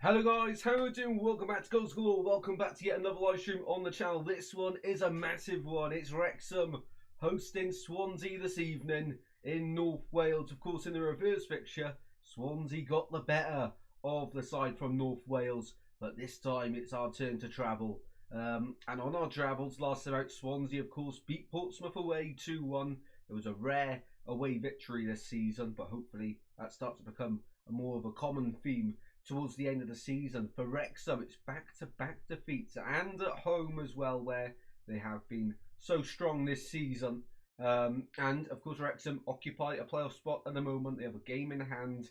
Hello guys, how are you doing? Welcome back to Goals Galore. Welcome back to yet another live stream on the channel. This one is a massive one. It's Wrexham hosting Swansea this evening in North Wales. Of course, in the reverse fixture, Swansea got the better of the side from North Wales, but this time it's our turn to travel. And on our travels last about, Swansea of course beat Portsmouth away 2-1. It was a rare away victory this season, but hopefully that starts to become more of a common theme towards the end of the season. For Wrexham, it's back-to-back defeats and at home as well, where they have been so strong this season. And of course, Wrexham occupy a playoff spot at the moment. They have a game in hand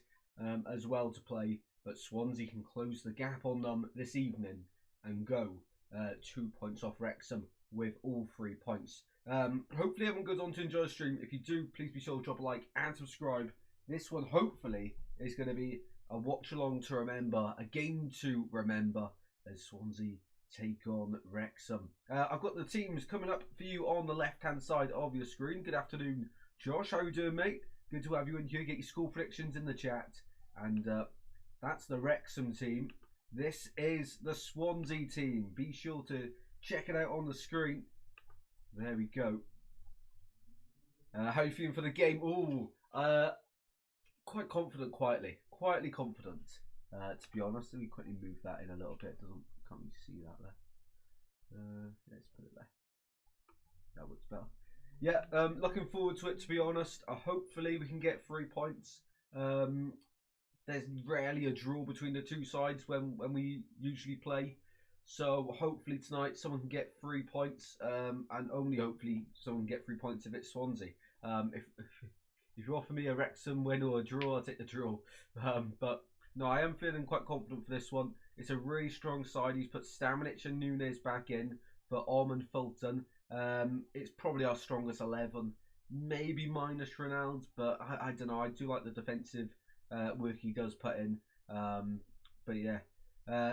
as well to play, but Swansea can close the gap on them this evening and go 2 points off Wrexham with all 3 points. Hopefully everyone goes on to enjoy the stream. If you do, please be sure to drop a like and subscribe. This one hopefully is going to be a watch-along to remember, a game to remember as Swansea take on Wrexham. I've got the teams coming up for you on the left-hand side of your screen. Good afternoon, Josh. How you doing, mate? Good to have you in here. Get your score predictions in the chat. And that's the Wrexham team. This is the Swansea team. Be sure to check it out on the screen. There we go. How are you feeling for the game? Ooh, quite confident, quietly confident, to be honest. Let me quickly move that in a little bit. Can't really see that there. Let's put it there. That looks better. Yeah, looking forward to it, to be honest. Hopefully we can get 3 points. There's rarely a draw between the two sides when we usually play. So hopefully tonight someone can get 3 points, and only hopefully someone can get 3 points if it's Swansea. If you offer me a Wrexham win or a draw, I'll take the draw. But no, I am feeling quite confident for this one. It's a really strong side. He's put Stamenic and Nunes back in for and Fulton. It's probably our strongest 11, maybe minus Ronaldo, but I don't know. I do like the defensive work he does put in. But yeah,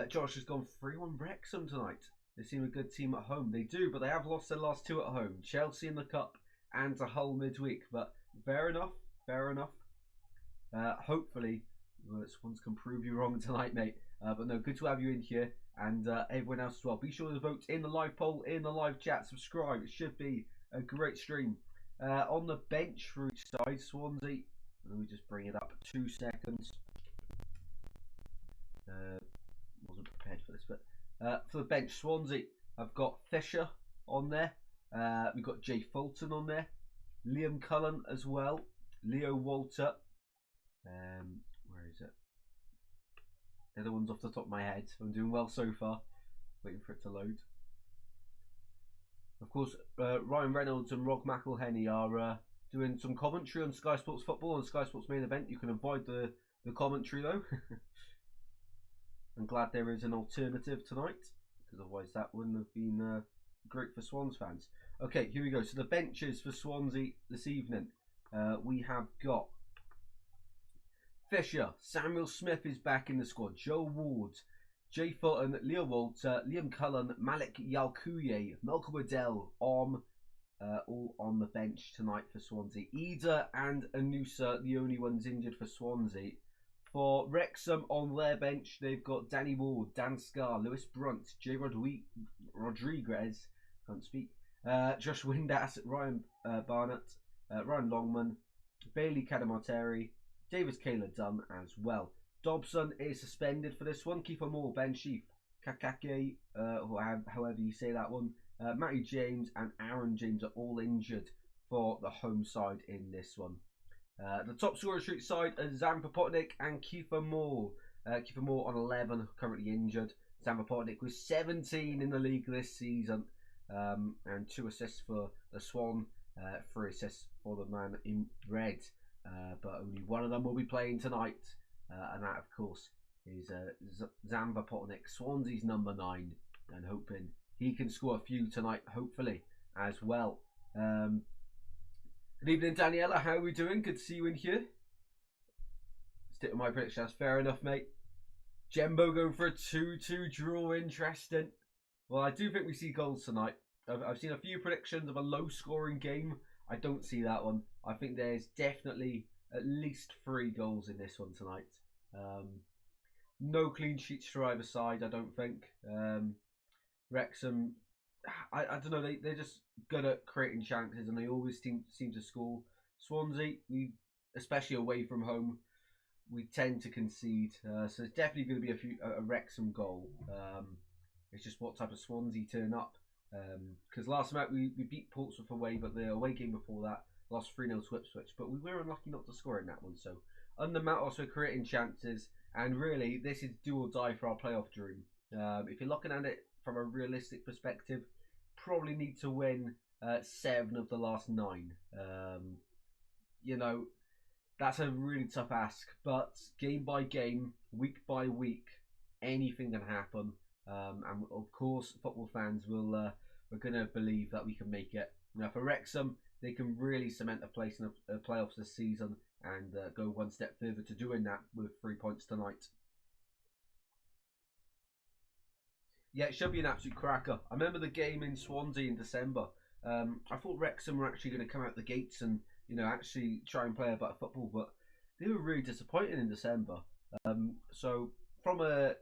Josh has gone 3-1 Wrexham tonight. They seem a good team at home. They do, but they have lost their last 2 at home. Chelsea in the Cup and to Hull midweek. But fair enough. Hopefully, Swans can prove you wrong tonight, mate. But no, good to have you in here, and everyone else as well. Be sure to vote in the live poll, in the live chat, subscribe. It should be a great stream. On the bench for each side, Swansea. Let me just bring it up 2 seconds. Wasn't prepared for this, but for the bench, Swansea, I've got Fisher on there. We've got Jay Fulton on there. Liam Cullen as well. Leo Walter. Where is it? The other one's off the top of my head. I'm doing well so far. Waiting for it to load. Of course, Ryan Reynolds and Rob McElhenney are doing some commentary on Sky Sports Football and Sky Sports Main Event. You can avoid the commentary though. I'm glad there is an alternative tonight, because otherwise that wouldn't have been great for Swans fans. Okay, here we go. So the benches for Swansea this evening. We have got Fisher, Samuel Smith is back in the squad, Joe Ward, Jay Fulton, Leo Walter, Liam Cullen, Malik Yalkuye, Malcolm Waddell, all on the bench tonight for Swansea. Ida and Anusa, the only ones injured for Swansea. For Wrexham on their bench, they've got Danny Ward, Dan Scarr, Lewis Brunt, Jay Rodriguez, can't speak, Josh Windass, Ryan Barnett, Ryan Longman, Bailey Cadamarteri, Davis Kayla Dunn as well. Dobson is suspended for this one. Kiefer Moore, Ben Sheaf, Kakake, however you say that one, Matty James and Aaron James are all injured for the home side in this one. The top scorer street side is Zampa Potnik and Kiefer Moore. Kiefer Moore on 11, currently injured. Zampa Potnik with 17 in the league this season, and 2 assists for the Swan, 3 assists for the man in red. But only one of them will be playing tonight, and that of course is Zampa Potnik, Swansea's number 9, and hoping he can score a few tonight, hopefully, as well. Good evening, Daniela. How are we doing? Good to see you in here. Stick with my prediction. That's fair enough, mate. Jembo going for a 2-2 draw. Interesting. Well, I do think we see goals tonight. I've seen a few predictions of a low-scoring game. I don't see that one. I think there's definitely at least 3 goals in this one tonight. No clean sheets for either side, I don't think. Wrexham, I don't know, they're just good at creating chances and they always seem to score. Swansea, especially away from home, we tend to concede. So it's definitely going to be a Wrexham goal. It's just what type of Swansea turn up. Because last night we beat Portsmouth away, but the away game before that lost 3-0 to Ipswich. But we were unlucky not to score in that one. So under Matt also creating chances. And really, this is do or die for our playoff dream. If you're looking at it from a realistic perspective, probably need to win 7 of the last 9. You know, that's a really tough ask. But game by game, week by week, anything can happen. And of course, football fans we're going to believe that we can make it. Now, for Wrexham, they can really cement a place in the playoffs this season and go one step further to doing that with 3 points tonight. Yeah, it should be an absolute cracker. I remember the game in Swansea in December. I thought Wrexham were actually going to come out the gates and actually try and play a better football, but they were really disappointing in December. So from a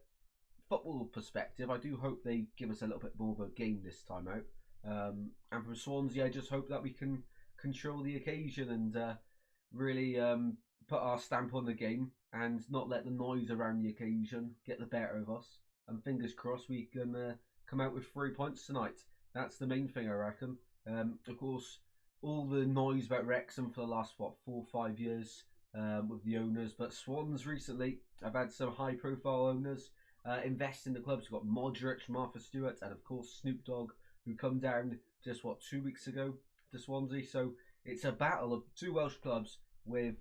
football perspective, I do hope they give us a little bit more of a game this time out. And from Swansea, I just hope that we can control the occasion and really put our stamp on the game and not let the noise around the occasion get the better of us. And fingers crossed we can come out with 3 points tonight. That's the main thing, I reckon. Of course, all the noise about Wrexham for the last 4 or 5 years with the owners, but Swans recently have had some high-profile owners invest in the clubs. We've got Modric, Martha Stewart, and of course Snoop Dogg, who come down just 2 weeks ago to Swansea. So it's a battle of 2 Welsh clubs with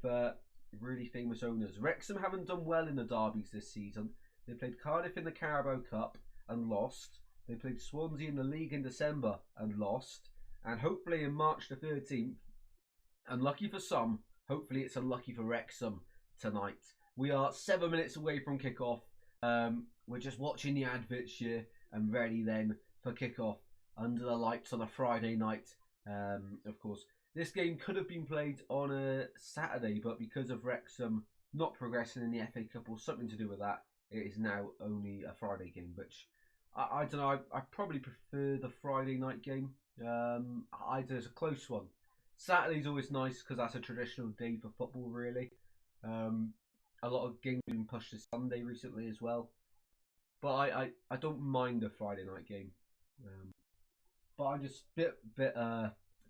really famous owners. Wrexham haven't done well in the derbies this season. They played Cardiff in the Carabao Cup and lost. They played Swansea in the league in December and lost. And hopefully in March the 13th, unlucky for some, hopefully it's unlucky for Wrexham tonight. We are 7 minutes away from kickoff. We're just watching the adverts here and ready then for kickoff under the lights on a Friday night. Of course, this game could have been played on a Saturday, but because of Wrexham not progressing in the FA Cup or something to do with that, it is now only a Friday game, which I don't know. I probably prefer the Friday night game. It's a close one. Saturday's always nice because that's a traditional day for football, really. A lot of games have been pushed to Sunday recently as well. But I don't mind a Friday night game. But I'm just a bit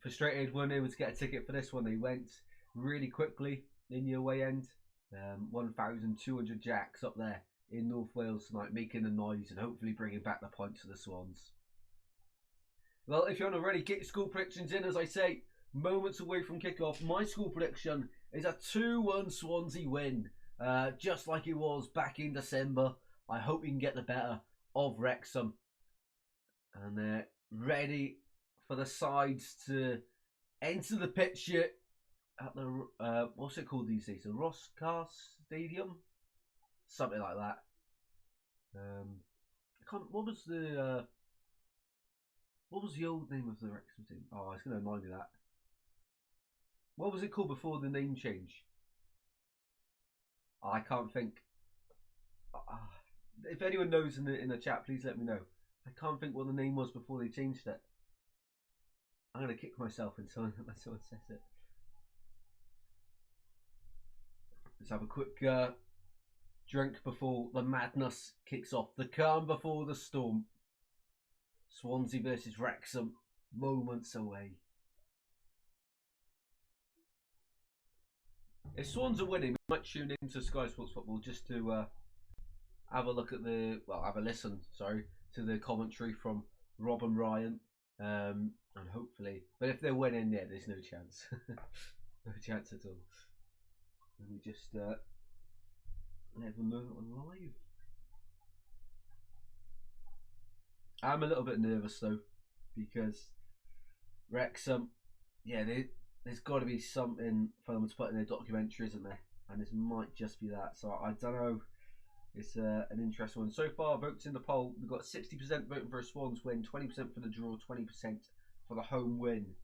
frustrated when they were to get a ticket for this one. They went really quickly in the away end. 1,200 jacks up there in North Wales tonight, making a noise and hopefully bringing back the points to the Swans. Well, if you haven't already, get your school predictions in. As I say, moments away from kickoff, my school prediction is a 2-1 Swansea win, just like it was back in December. I hope we can get the better of Wrexham, and they're ready for the sides to enter the pitch here at the what's it called these days? The Rosscar Stadium, something like that. What was the old name of the Wrexham team? Oh, it's going to annoy me that. What was it called before the name change? I can't think. If anyone knows in the chat, please let me know. I can't think what the name was before they changed it. I'm going to kick myself when someone says it. Let's have a quick drink before the madness kicks off. The calm before the storm. Swansea versus Wrexham, moments away. If Swans are winning, we might tune into Sky Sports Football just to have a listen to the commentary from Rob and Ryan, and hopefully. But if they're winning, yeah, there's no chance, no chance at all. Let me just let them know on live. I'm a little bit nervous though, because Wrexham, yeah, there's got to be something for them to put in their documentary, isn't there? And this might just be that. So I don't know. It's an interesting one. So far, votes in the poll, we've got 60% voting for a Swans win, 20% for the draw, 20% for the home win.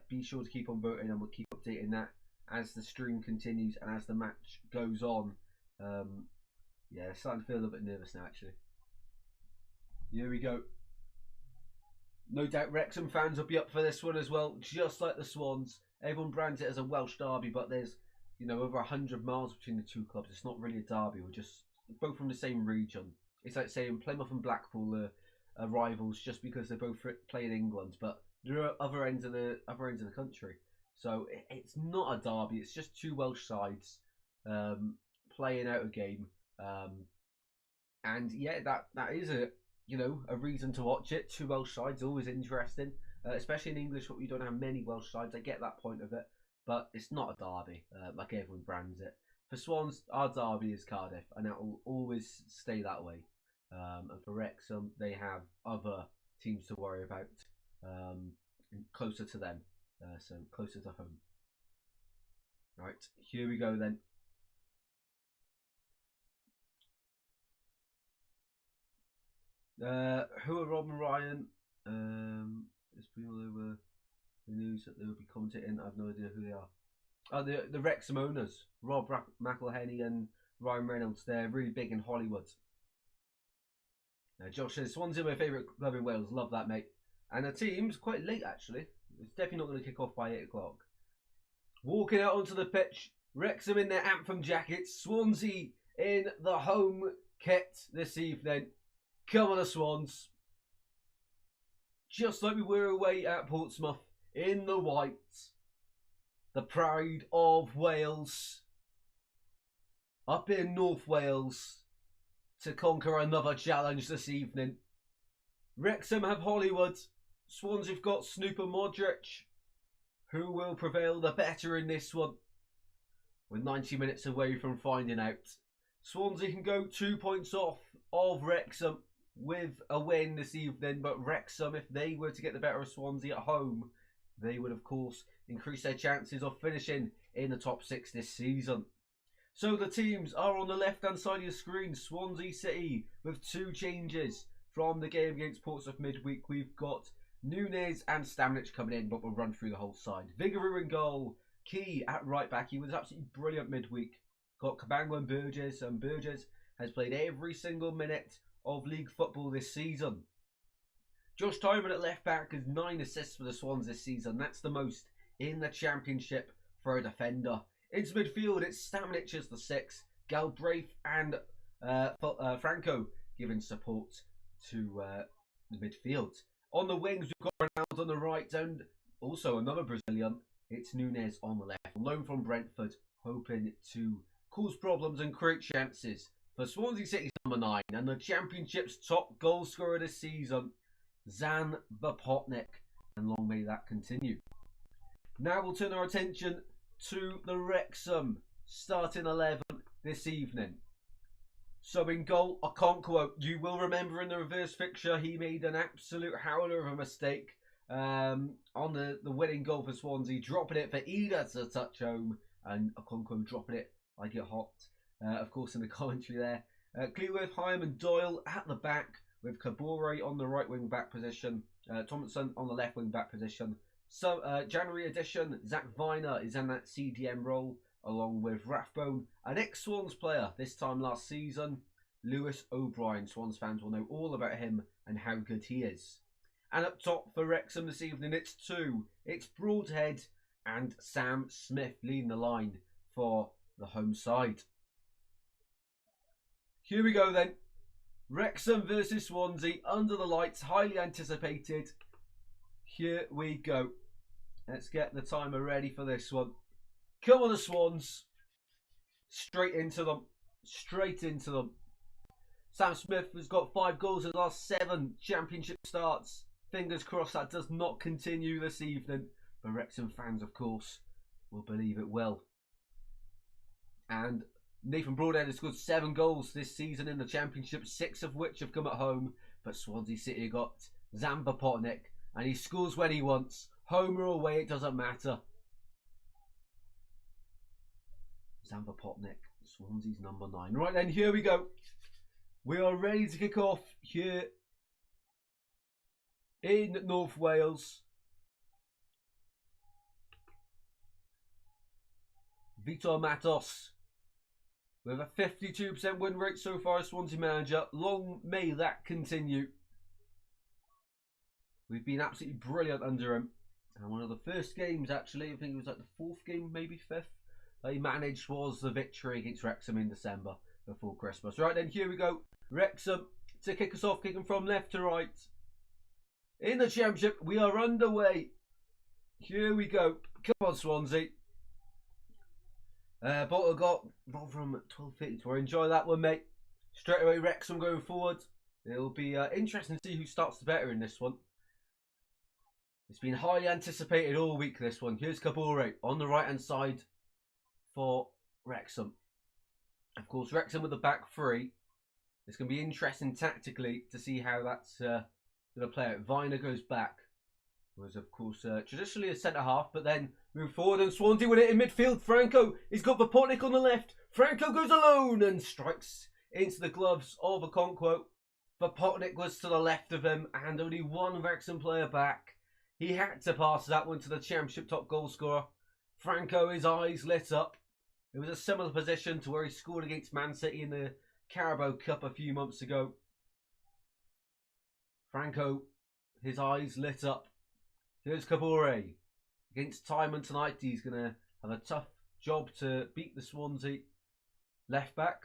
Be sure to keep on voting, and we'll keep updating that as the stream continues and as the match goes on. Yeah, starting to feel a little bit nervous now, actually. Here we go. No doubt Wrexham fans will be up for this one as well, just like the Swans. Everyone brands it as a Welsh derby, but there's, you know, over 100 miles between the two clubs. It's not really a derby. We're just both from the same region. It's like saying Plymouth and Blackpool are rivals just because they both play in England, but they're at other ends of the country. So it's not a derby. It's just two Welsh sides playing out a game. And yeah, that is a reason to watch it. Two Welsh sides, always interesting, especially in English football. You don't have many Welsh sides. I get that point of it, but it's not a derby like everyone brands it. For Swans, our derby is Cardiff, and that will always stay that way. And for Wrexham, they have other teams to worry about closer to them, so closer to home. Right, here we go then. Who are Rob and Ryan? It's been all over the news that they will be commentating. I have no idea who they are. Oh, the Wrexham owners, Rob McElhenney and Ryan Reynolds. They're really big in Hollywood. Josh says, Swansea my favourite club in Wales. Love that, mate. And the team's quite late, actually. It's definitely not going to kick off by 8 o'clock. Walking out onto the pitch, Wrexham in their anthem jackets, Swansea in the home kit this evening. Come on, the Swans. Just like we were away at Portsmouth in the white. The pride of Wales. Up in North Wales to conquer another challenge this evening. Wrexham have Hollywood. Swansea have got Snoop and Modric. Who will prevail the better in this one? We're 90 minutes away from finding out. Swansea can go 2 points off of Wrexham with a win this evening, but Wrexham, if they were to get the better of Swansea at home, they would of course increase their chances of finishing in the top 6 this season. So the teams are on the left hand side of your screen. Swansea City with 2 changes from the game against Portsmouth midweek. We've got Nunes and Stamnich coming in, but we'll run through the whole side. Vigouroux in goal. Key at right back. He was absolutely brilliant midweek. Got Cabango and Burgess, and Burgess has played every single minute of league football this season. Josh Tymon at left back has 9 assists for the Swans this season. That's the most in the Championship for a defender. Into midfield, it's Stamnich as the 6, Galbraith and Franco giving support to the midfield. On the wings, we've got Ronaldo on the right, and also another Brazilian. It's Nunes on the left, loan from Brentford, hoping to cause problems and create chances for Swansea City's number 9 and the Championship's top goal scorer this season, Zan Vapotnik, and long may that continue. Now we'll turn our attention to the Wrexham starting 11 this evening. So in goal, Okonkwo. You will remember in the reverse fixture he made an absolute howler of a mistake on the winning goal for Swansea, dropping it for Ida to touch home, and Okonkwo dropping it like it hot. Of course in the commentary there. Cleworth, Hyam and Doyle at the back, with Kabore on the right wing back position, Thompson on the left wing back position. So January edition, Zach Viner is in that CDM role, along with Rathbone, an ex-Swans player this time last season, Lewis O'Brien. Swans fans will know all about him and how good he is. And up top for Wrexham this evening, it's 2. It's Broadhead and Sam Smith leading the line for the home side. Here we go then. Wrexham versus Swansea, under the lights, highly anticipated. Here we go. Let's get the timer ready for this one. Come on, the Swans. Straight into them. Straight into them. Sam Smith has got 5 goals in the last 7 Championship starts. Fingers crossed that does not continue this evening. But Wrexham fans, of course, will believe it will. And Nathan Broadhead has scored 7 goals this season in the Championship, 6 of which have come at home. But Swansea City got Zan Vapotnik, and he scores when he wants. Home or away, it doesn't matter. Zan Vapotnik, Swansea's number 9. Right then, here we go. We are ready to kick off here in North Wales. Vitor Matos With a 52% win rate so far as Swansea manager. Long may that continue. We've been absolutely brilliant under him. And one of the first games, actually, I think it was like the fourth game, maybe fifth, that he managed was the victory against Wrexham in December before Christmas. Right then, here we go. Wrexham to kick us off, kicking from left to right. In the Championship, we are underway. Here we go. Come on, Swansea. Bolton got ball from 12:52. Enjoy that one, mate. Straight away, Wrexham going forward. It'll be interesting to see who starts the better in this one. It's been highly anticipated all week, this one. Here's Kabore on the right-hand side for Wrexham. Of course, Wrexham with the back three. It's going to be interesting tactically to see how that's going to play out. Viner goes back. Was, of course, traditionally a centre-half, but then moved forward and Swansea with it in midfield. Franco, he's got Vopotnik on the left. Franco goes alone and strikes into the gloves of Okonkwo. Vopotnik was to the left of him and only one Wrexham player back. He had to pass that one to the Championship top goal scorer. Franco, his eyes lit up. It was a similar position to where he scored against Man City in the Carabao Cup a few months ago. Franco, his eyes lit up. Here's Kabore. Against Timon tonight, he's going to have a tough job to beat the Swansea left back.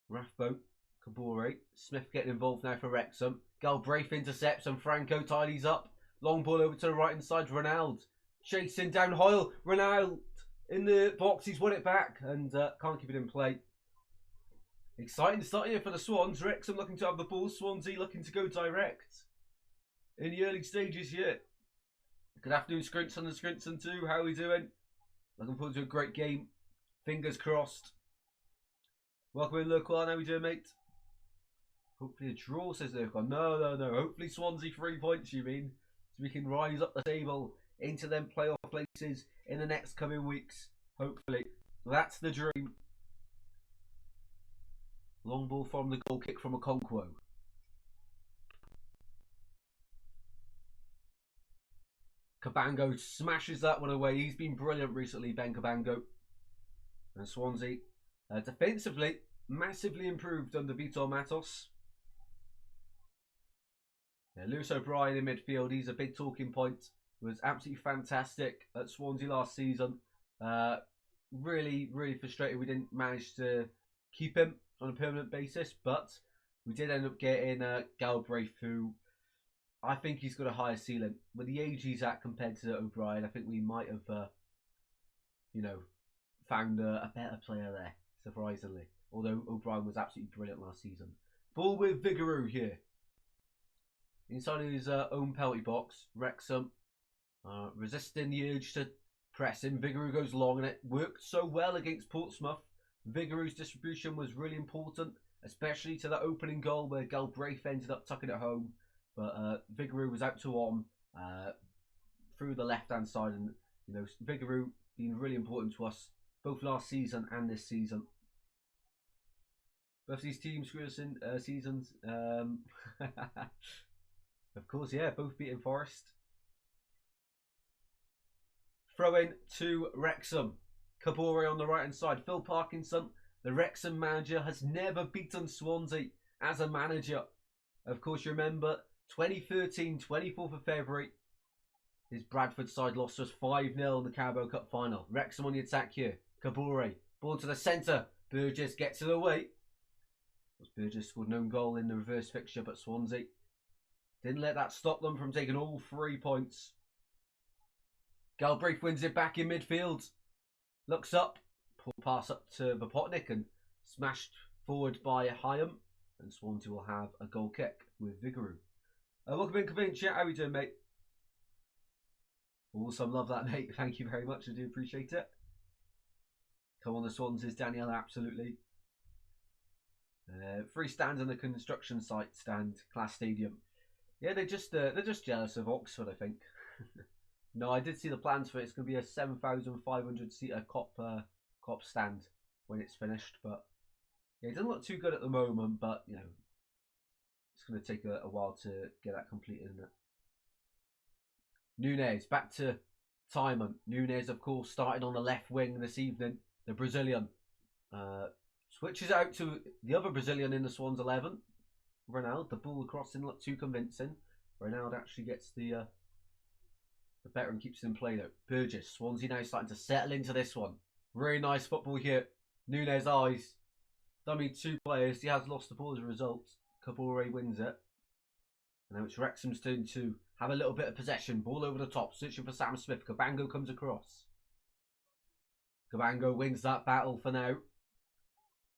Rathbone, Kabore. Smith getting involved now for Wrexham. Galbraith intercepts and Franco tidies up. Long ball over to the right-hand side. Ronald chasing down Hoyle. Ronald in the box. He's won it back and can't keep it in play. Exciting start here for the Swans. Wrexham looking to have the ball. Swansea looking to go direct in the early stages here. Good afternoon, Scrinton and Scrinton too. How are we doing? Looking forward to a great game. Fingers crossed. Welcome in, Lurkwan. How are we doing, mate? Hopefully a draw, says Lurkwan. No. Hopefully Swansea 3 points, you mean? So we can rise up the table into them playoff places in the next coming weeks. Hopefully. That's the dream. Long ball from the goal kick from Okonkwo. Cabango smashes that one away. He's been brilliant recently, Ben Cabango. And Swansea, defensively, massively improved under Vitor Matos. Yeah, Lewis O'Brien in midfield, he's a big talking point. Was absolutely fantastic at Swansea last season. Really frustrated we didn't manage to keep him on a permanent basis, but we did end up getting Galbraith, who I think he's got a higher ceiling. With the age he's at compared to O'Brien, I think we might have, found a better player there, surprisingly. Although O'Brien was absolutely brilliant last season. Ball with Vigouroux here. Inside his own penalty box, Wrexham resisting the urge to press him. Vigouroux goes long and it worked so well against Portsmouth. Vigouroux's distribution was really important, especially to that opening goal where Galbraith ended up tucking it home. But Vigouroux was out to arm through the left-hand side, and Vigouroux being really important to us both last season and this season. Both these teams' seasons, of course, yeah, both beating Forest. Throw in to Wrexham. Kabore on the right-hand side. Phil Parkinson, the Wrexham manager, has never beaten Swansea as a manager. Of course, you remember 2013, 24th of February, his Bradford side lost us 5-0 in the Carabao Cup final. Wrexham on the attack here. Kabore, ball to the centre. Burgess gets it away. Burgess scored an own goal in the reverse fixture, but Swansea didn't let that stop them from taking all 3 points. Galbraith wins it back in midfield. Looks up. Pull pass up to Vopotnik and smashed forward by Hyam. And Swansea will have a goal kick with Vigouroux. Welcome in, Convincia. How are you doing, mate? Awesome. Love that, mate. Thank you very much. I do appreciate it. Come on, the Swans, Danielle. Absolutely. Free stand on the construction site stand, Class Stadium. Yeah, they're just jealous of Oxford, I think. No, I did see the plans for it. It's going to be a 7,500 seater cop stand when it's finished. But yeah, it doesn't look too good at the moment. But it's going to take a while to get that completed, isn't it? Nunes back to Timon. Nunes, of course, starting on the left wing this evening. The Brazilian. Switches out to the other Brazilian in the Swans 11. Ronaldo, the ball across didn't look too convincing. Ronaldo actually gets the better and keeps it in play though. Burgess, Swansea now starting to settle into this one. Really nice football here. Nunes eyes. Dummy 2 players. He has lost the ball as a result. Kabore wins it. And now it's Wrexham's turn to have a little bit of possession. Ball over the top. Searching for Sam Smith. Cabango comes across. Cabango wins that battle for now.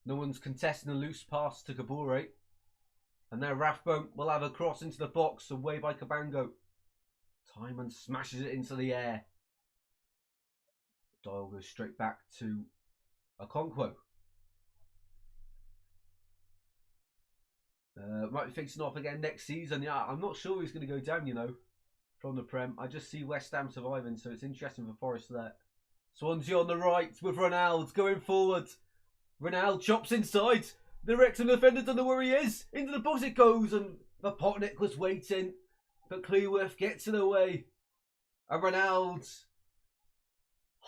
No one's contesting a loose pass to Kabore. And now Rathbone will have a cross into the box. Away by Cabango. Timon smashes it into the air. Doyle goes straight back to Okonkwo. Might be facing off again next season. Yeah, I'm not sure he's going to go down, you know, from the Prem. I just see West Ham surviving, so it's interesting for Forest there. Swansea on the right with Ronaldo going forward. Ronaldo chops inside. The Wrexham defender don't know where he is. Into the box it goes, and the Potnick was waiting. But Cleworth gets it away. And Ronaldo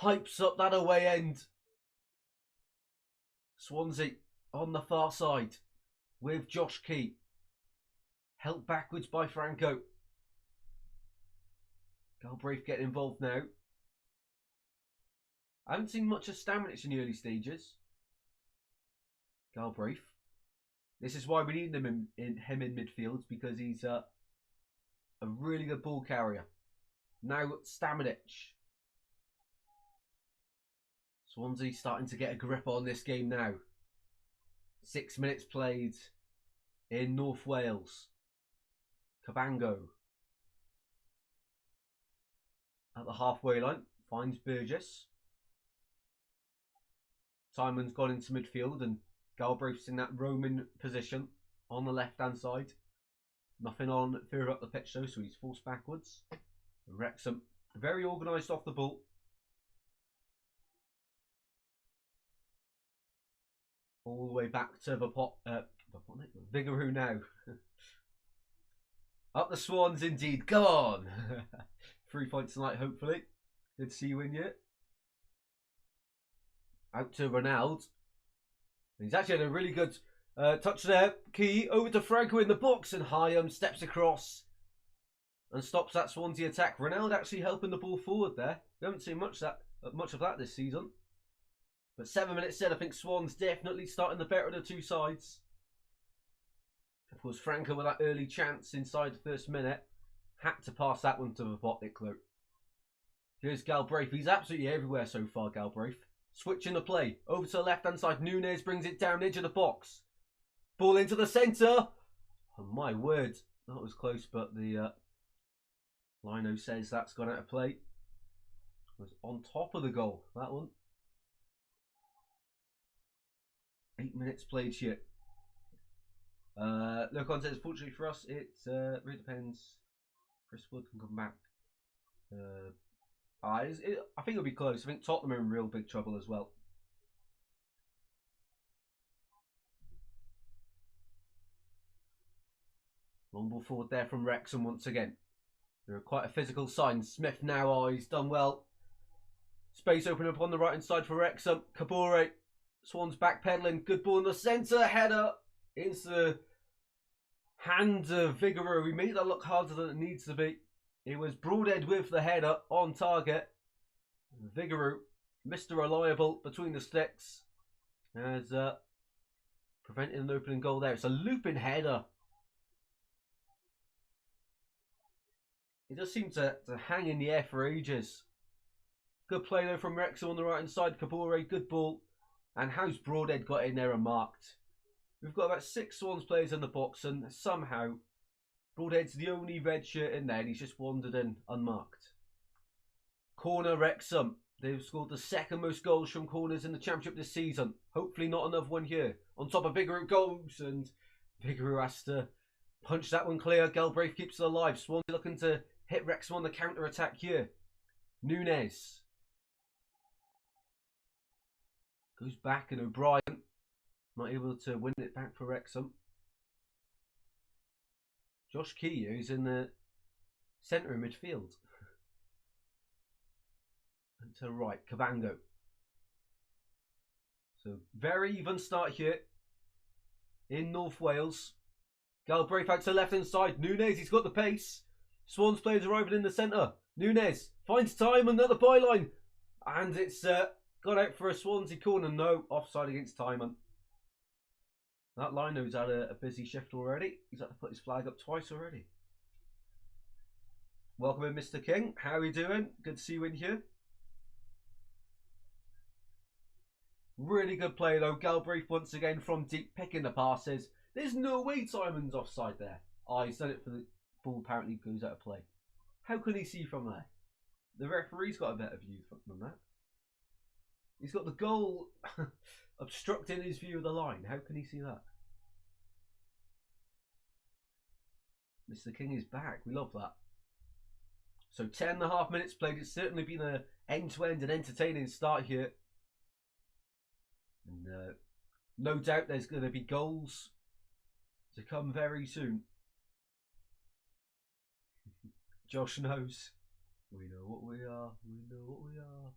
hypes up that away end. Swansea on the far side with Josh Key. Helped backwards by Franco. Galbraith getting involved now. I haven't seen much of Stamenic in the early stages. Galbraith. This is why we need him in midfield, because he's a really good ball carrier. Now Stamenic. Swansea starting to get a grip on this game now. 6 minutes played in North Wales. Cabango at the halfway line finds Burgess. Simon's gone into midfield and Galbraith's in that roaming position on the left hand side. Nothing on further up the pitch though, so he's forced backwards. Wrexham very organised off the ball. All the way back to Vigouroux now. Up the Swans indeed. Go on. 3 points tonight, hopefully. Good to see you in yet. Out to Ronaldo. He's actually had a really good touch there. Key over to Franco in the box, and Hyam steps across and stops that Swansea attack. Ronaldo actually helping the ball forward there. We haven't seen much of that this season. But 7 minutes in, I think Swans definitely starting the better of the two sides. Of course, Franco with that early chance inside the first minute. Had to pass that one to the Potnick though. Here's Galbraith. He's absolutely everywhere so far, Galbraith. Switching the play. Over to the left-hand side. Nunes brings it down edge of the box. Ball into the centre. Oh, my word. That was close, but the Lino says that's gone out of play. It was on top of the goal, that one. 8 minutes played here. Look on says, fortunately for us, it really depends. Chris Wood can come back. I think it'll be close. I think Tottenham are in real big trouble as well. Long ball forward there from Wrexham once again. They're quite a physical side. Smith now, he's done well. Space open up on the right hand side for Wrexham. Kabore. Swans backpedaling. Good ball in the centre. Header into the hand of Vigouroux. We made that look harder than it needs to be. It was Broadhead with the header on target. Vigouroux, Mr. Reliable between the sticks, has prevented an opening goal there. It's a looping header. It just seemed to hang in the air for ages. Good play though from Wrexham on the right hand side. Kabore, good ball. And how's Broadhead got in there and marked? We've got about 6 Swans players in the box, and somehow Broadhead's the only red shirt in there, and he's just wandered in unmarked. Corner Wrexham. They've scored the second most goals from corners in the Championship this season. Hopefully not another one here. On top of Vigouroux goals, and Vigouroux has to punch that one clear. Galbraith keeps it alive. Swansea looking to hit Wrexham on the counter-attack here. Nunes goes back, and O'Brien not able to win it back for Wrexham. Josh Key, who's in the centre of midfield. And to right, Cabango. So very even start here in North Wales. Galbraith out to the left-hand side. Nunes, he's got the pace. Swans players arriving in the centre. Nunes finds time, another byline. And it's got out for a Swansea corner. No, offside against Timon. That lino's had a busy shift already. He's had to put his flag up twice already. Welcome in, Mr. King. How are you doing? Good to see you in here. Really good play though. Galbraith once again from deep, picking the passes. There's no way Timon's offside there. Oh, he's done it for the ball. Apparently goes out of play. How can he see from there? The referee's got a better view than that. He's got the goal obstructing his view of the line. How can he see that? Mr. King is back. We love that. So 10.5 minutes played. It's certainly been an end-to-end and entertaining start here. And no doubt there's going to be goals to come very soon. Josh knows. We know what we are. We know what we are.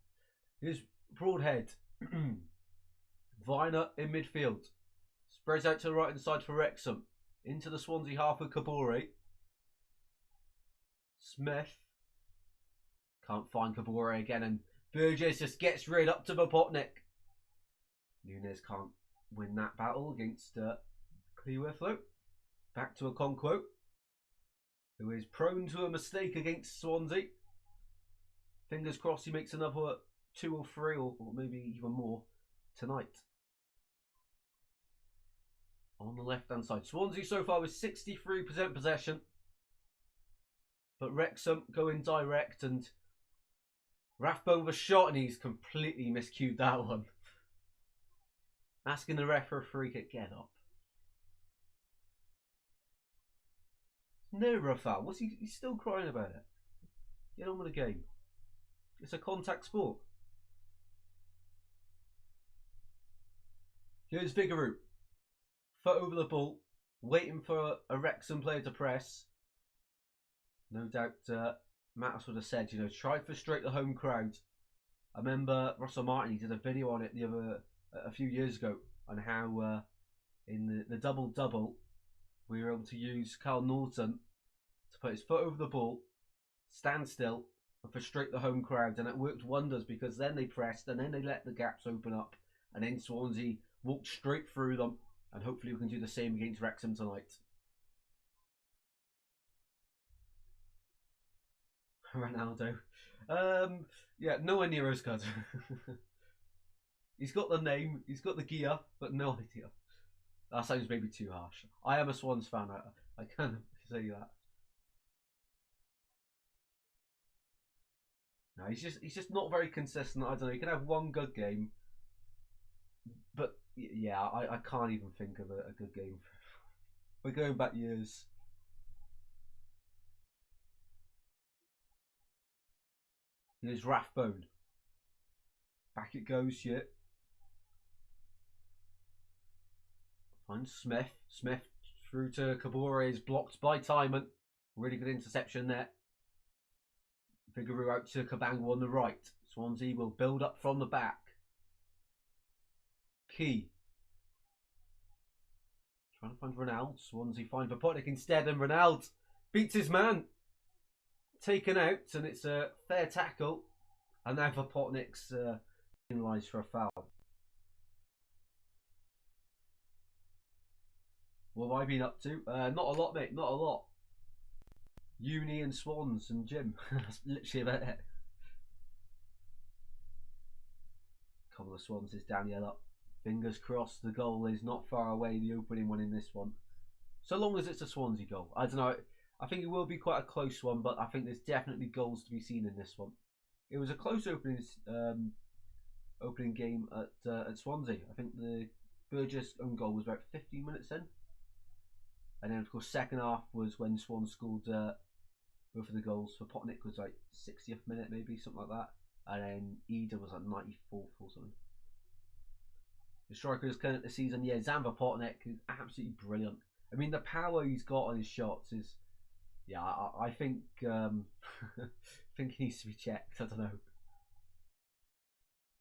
Here's Broadhead. Viner in midfield. Spreads out to the right hand side for Wrexham. Into the Swansea half with Kabore. Smith. Can't find Kabore again. And Burgess just gets rid up to Bopotnik. Nunes can't win that battle against Cleworth. Back to Okonkwo, who is prone to a mistake against Swansea. Fingers crossed he makes another 2 or 3 or maybe even more tonight. On the left hand side, Swansea so far with 63% possession, but Wrexham going direct, and Rathbone with a shot and he's completely miscued that one. Asking the ref for a free kick. Get up. Never a foul. What's he's still crying about it? Get on with the game. It's a contact sport. Here's Vigouroux. Foot over the ball. Waiting for a Wrexham player to press. No doubt Mattis would have said, you know, try to frustrate the home crowd. I remember Russell Martin, he did a video on it a few years ago on how in the double-double we were able to use Carl Norton to put his foot over the ball, stand still and frustrate the home crowd, and it worked wonders because then they pressed and then they let the gaps open up and then Swansea walked straight through them, and hopefully we can do the same against Wrexham tonight. Ronaldo. Yeah, nowhere near as good. He's got the name, he's got the gear, but no idea. That sounds maybe too harsh. I am a Swans fan, I can't say that. No, he's just not very consistent. I don't know, he can have one good game, but yeah, I can't even think of a good game. We're going back years. Here's Rathbone. Back it goes here. Finds Smith. Smith through to Kabore is blocked by Timon. Really good interception there. Vigouroux out to Cabango on the right. Swansea will build up from the back. Key. Trying to find Ronald. Swansea find Bopotnik instead, and Ronald beats his man. Taken out, and it's a fair tackle. And now Bopotnik's penalised for a foul. What have I been up to? Not a lot, mate. Not a lot. Uni and Swans and gym. That's literally about it. Couple of Swans is Daniel up. Fingers crossed the goal is not far away, the opening one in this one. So long as it's a Swansea goal. I don't know. I think it will be quite a close one, but I think there's definitely goals to be seen in this one. It was a close opening game at Swansea. I think the Burgess own goal was about 15 minutes in. And then, of course, second half was when Swan scored both of the goals. For Potnik was like 60th minute, maybe, something like that. And then Eden was like 94th or something. The strikers coming at the season, yeah, Zamba Potnik is absolutely brilliant. I mean, the power he's got on his shots is, yeah, I think think he needs to be checked. I don't know.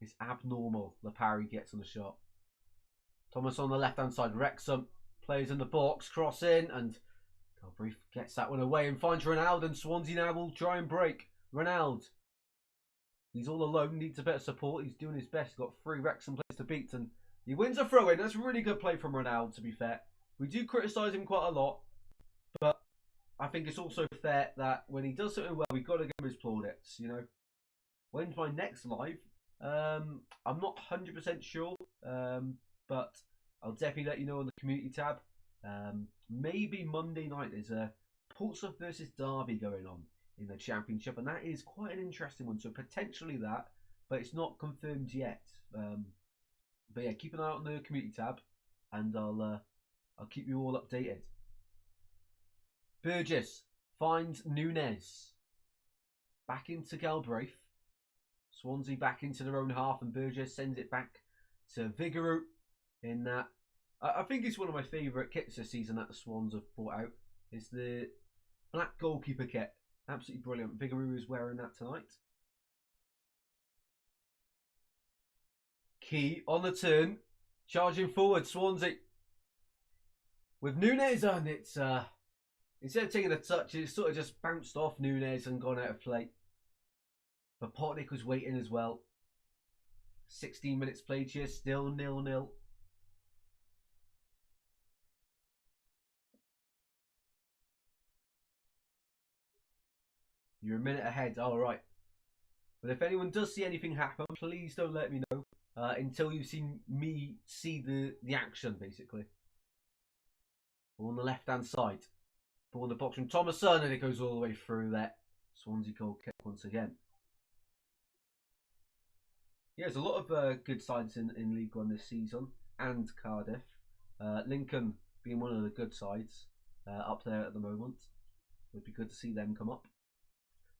It's abnormal, the power he gets on the shot. Thomas on the left-hand side. Wrexham plays in the box, cross in, and Galbraith gets that one away and finds Ronald, and Swansea now will try and break. Ronald, he's all alone, needs a bit of support. He's doing his best. He's got 3 Wrexham players to beat, and he wins a throw-in. That's a really good play from Ronald, to be fair. We do criticise him quite a lot, but I think it's also fair that when he does something well, we've got to give him his plaudits, you know. When's my next live? I'm not 100% sure, but I'll definitely let you know on the community tab. Maybe Monday night. There's a Portsmouth versus Derby going on in the Championship, and that is quite an interesting one. So potentially that, but it's not confirmed yet. But yeah, keep an eye out on the community tab, and I'll keep you all updated. Burgess finds Nunes. Back into Galbraith. Swansea back into their own half, and Burgess sends it back to Vigouroux in that. I think it's one of my favourite kits this season that the Swans have brought out. It's the black goalkeeper kit. Absolutely brilliant. Vigouroux is wearing that tonight. Key on the turn. Charging forward, Swansea. With Nunes on, it's instead of taking a touch, it's sort of just bounced off Nunes and gone out of play. But Potnick was waiting as well. 16 minutes played here, still 0-0. You're a minute ahead, alright. But if anyone does see anything happen, please don't let me know until you've seen me see the action, basically. Ball on the left-hand side. Ball in the box from Thomason, and it goes all the way through there. Swansea goal kick once again. Yeah, there's a lot of good sides in League One this season, and Cardiff. Lincoln being one of the good sides up there at the moment. Would be good to see them come up.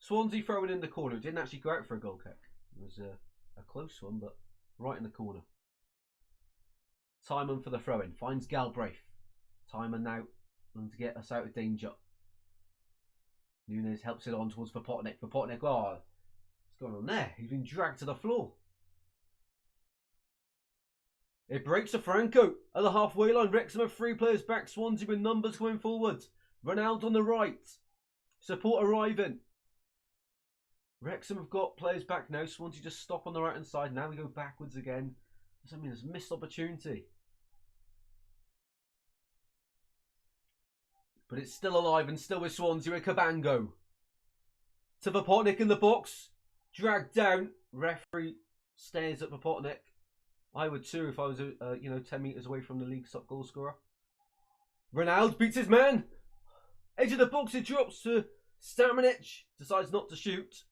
Swansea throwing in the corner. It didn't actually go out for a goal kick. It was a close one, but right in the corner. Timon for the throw-in. Finds Galbraith. Timon now looking to get us out of danger. Nunes helps it on towards Potnick. Potnick, oh, what's going on there? He's been dragged to the floor. It breaks to Franco at the halfway line. Wrexham have 3 players back. Swansea with numbers coming forward. Ronaldo on the right. Support arriving. Wrexham have got players back now. Swansea just stop on the right hand side. Now we go backwards again. I mean, it's a missed opportunity. But it's still alive and still with Swansea with Cabango. To Potnick in the box. Dragged down. Referee stares at Potnick. I would too if I was, 10 metres away from the league's top goal scorer. Ronaldo beats his man. Edge of the box, it drops to Stamanic. Decides not to shoot.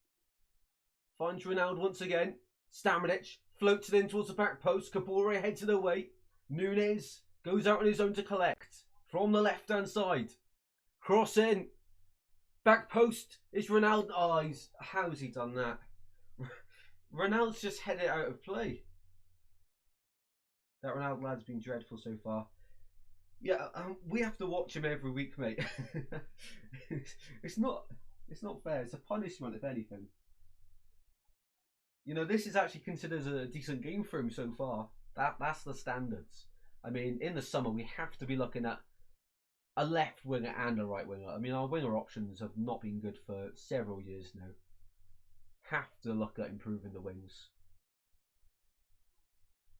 Finds Ronaldo once again. Stamanic floats it in towards the back post. Kabore heads it away. Nunes goes out on his own to collect. From the left-hand side. Cross in. Back post. It's Ronaldo. Oh, how's he done that? Ronaldo's just headed out of play. That Ronaldo lad's been dreadful so far. Yeah, we have to watch him every week, mate. It's not fair. It's a punishment, if anything. You know, this is actually considered a decent game for him so far. That's the standards. I mean, in the summer we have to be looking at a left winger and a right winger. I mean, our winger options have not been good for several years now. Have to look at improving the wings.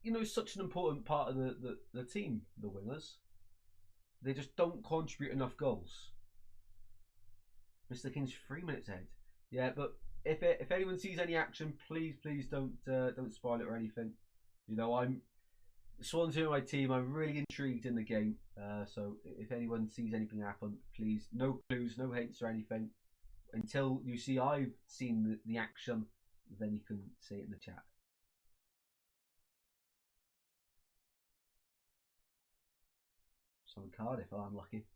You know, such an important part of the team, the wingers. They just don't contribute enough goals. Mr. King's 3 minutes ahead. Yeah, but if anyone sees any action, please don't spoil it or anything. You know, I'm Swansea, my team. I'm really intrigued in the game. So if anyone sees anything happen, please, no clues, no hints or anything. Until you see I've seen the action, then you can say it in the chat. So in Cardiff are unlucky.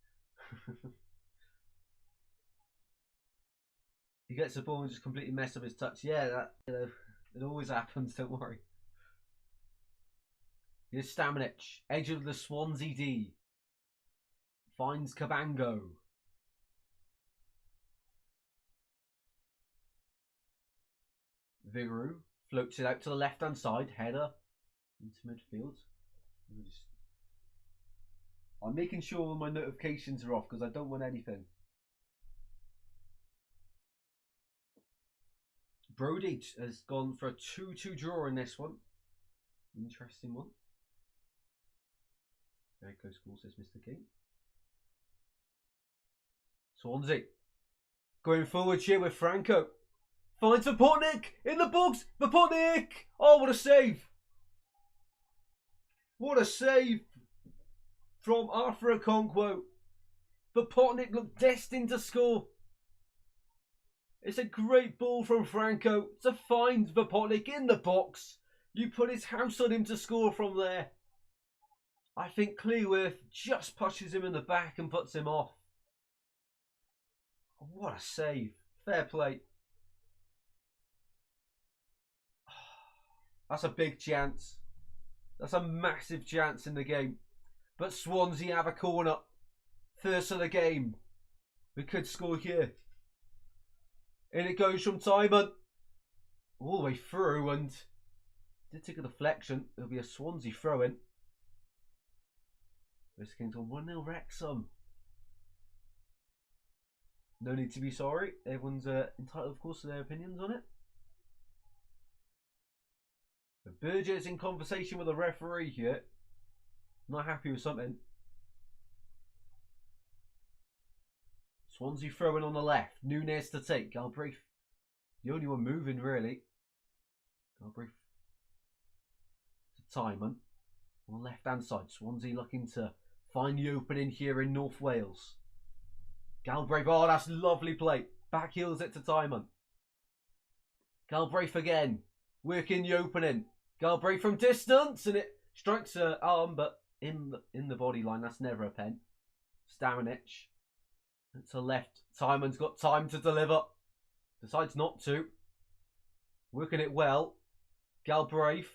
He gets the ball and just completely mess up his touch. Yeah, that it always happens. Don't worry. Here's Stamanic, edge of the Swansea D. Finds Cabango. Vigouroux floats it out to the left-hand side. Header into midfield. Just I'm making sure all my notifications are off because I don't want anything. Brody has gone for a 2-2 draw in this one. Interesting one. Very close call, says Mr. King. Swansea going forward here with Franco. Finds Vapotnik in the box. Vapotnik! Oh, what a save! What a save from Arthur Okonkwo. Vapotnik looked destined to score. It's a great ball from Franco to find Vapotnik in the box. You put his house on him to score from there. I think Clearworth just pushes him in the back and puts him off. What a save. Fair play. That's a big chance. That's a massive chance in the game. But Swansea have a corner. First of the game. We could score here. In it goes from Timon. All the way through, and did take a deflection. It'll be a Swansea throw-in. Risking to 1-0 Wrexham. No need to be sorry. Everyone's entitled, of course, to their opinions on it. But Burgess in conversation with the referee here. Not happy with something. Swansea throwing on the left. Nunes to take. Galbraith, the only one moving really. Galbraith to Timon on the left hand side. Swansea looking to find the opening here in North Wales. Galbraith, oh, that's lovely play. Back heels it to Timon. Galbraith again, working the opening. Galbraith from distance, and it strikes her arm, but in the body line. That's never a pen. Starinich to left. Timon's got time to deliver. Decides not to. Working it well. Galbraith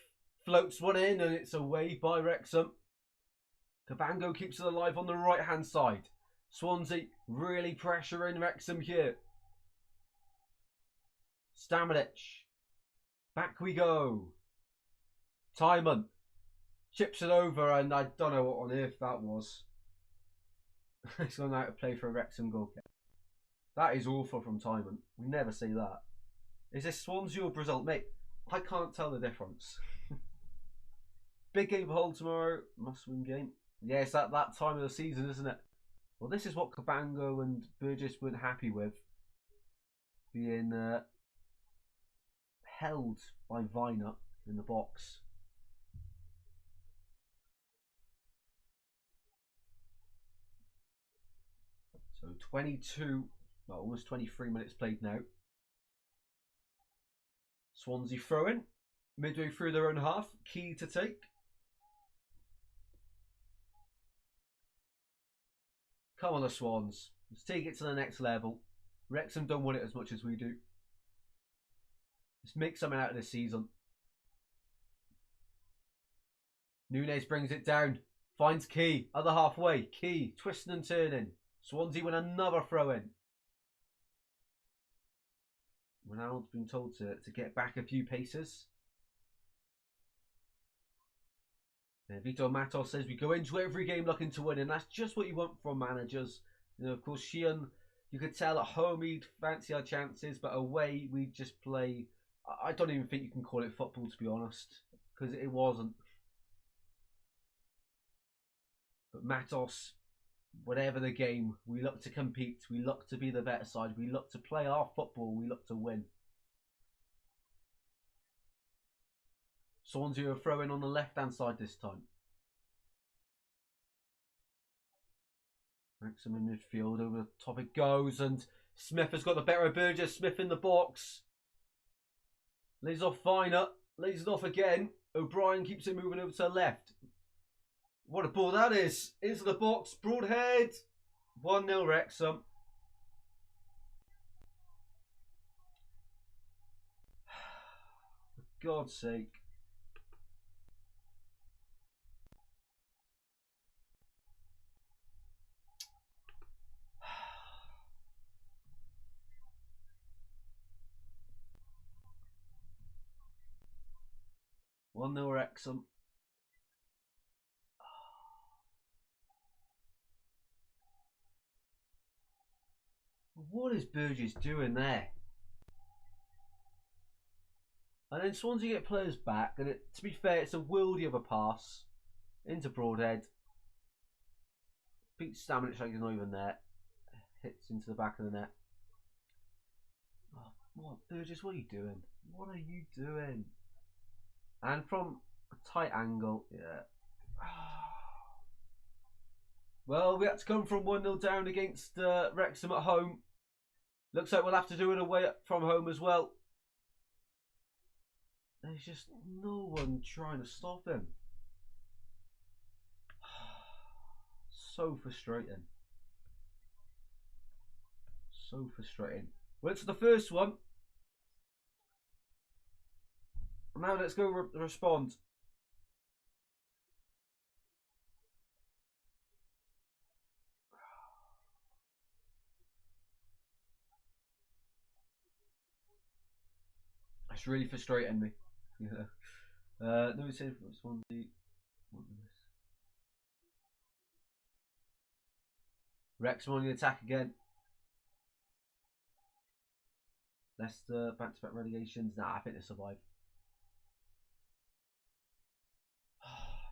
floats one in, and it's away by Wrexham. Cabango keeps it alive on the right hand side. Swansea really pressuring Wrexham here. Staminich. Back we go. Timon chips it over, and I don't know what on earth that was. It's gone out to play for a Wrexham goalkeeper. That is awful from Timon. We never see that. Is this Swansea or Brazil? Mate, I can't tell the difference. Big game for Hull tomorrow. Must win game. Yeah, it's at that time of the season, isn't it? Well, this is what Cabango and Burgess weren't happy with. Being held by Viner in the box. So 22, well, almost 23 minutes played now. Swansea throwing. Midway through their own half. Key to take. Come on, the Swans. Let's take it to the next level. Wrexham don't want it as much as we do. Let's make something out of this season. Nunes brings it down. Finds Key. Other halfway. Key. Twisting and turning. Swansea win another throw-in. Ronaldo's been told to get back a few paces. Vito Matos says we go into every game looking to win, and that's just what you want from managers. You know, of course, Sheehan, you could tell at home he'd fancy our chances, but away we just play. I don't even think you can call it football, to be honest, because it wasn't. But Matos, whatever the game, we look to compete, we look to be the better side, we look to play our football, we look to win. Swansea are throwing on the left-hand side this time. Wrexham in midfield, over the top it goes, and Smith has got the better of Burgess. Smith in the box. Lays off Viner, lays it off again. O'Brien keeps it moving over to the left. What a ball that is. Into the box, Broadhead. 1-0 Wrexham. For God's sake. One 0 Wrexham. What is Burgess doing there? And then Swansea get players back, and to be fair, it's a worldie of a pass into Broadhead. Beats Staminic like he's not even there. Hits into the back of the net. Oh, what, Burgess? What are you doing? What are you doing? And from a tight angle, yeah. Well, we had to come from 1-0 down against Wrexham at home. Looks like we'll have to do it away from home as well. There's just no one trying to stop him. So frustrating. So frustrating. Well, it's the first one. Now let's go respond. That's really frustrating me. Yeah. Let me see if it's Swansea. Wrexham on the attack again. Leicester back-to-back relegations. Nah, I think they survive.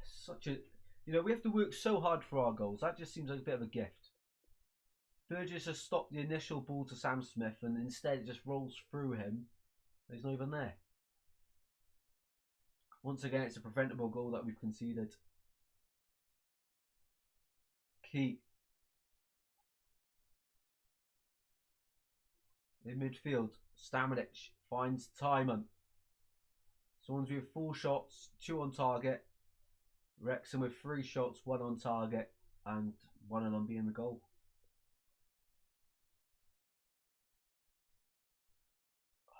Such a, we have to work so hard for our goals. That just seems like a bit of a gift. Burgess has stopped the initial ball to Sam Smith, and instead it just rolls through him. He's not even there. Once again, it's a preventable goal that we've conceded. Key. In midfield, Staminic finds Timon. Swansea with 4 shots, 2 on target. Wrexham with 3 shots, 1 on target, and 1 of them being the goal.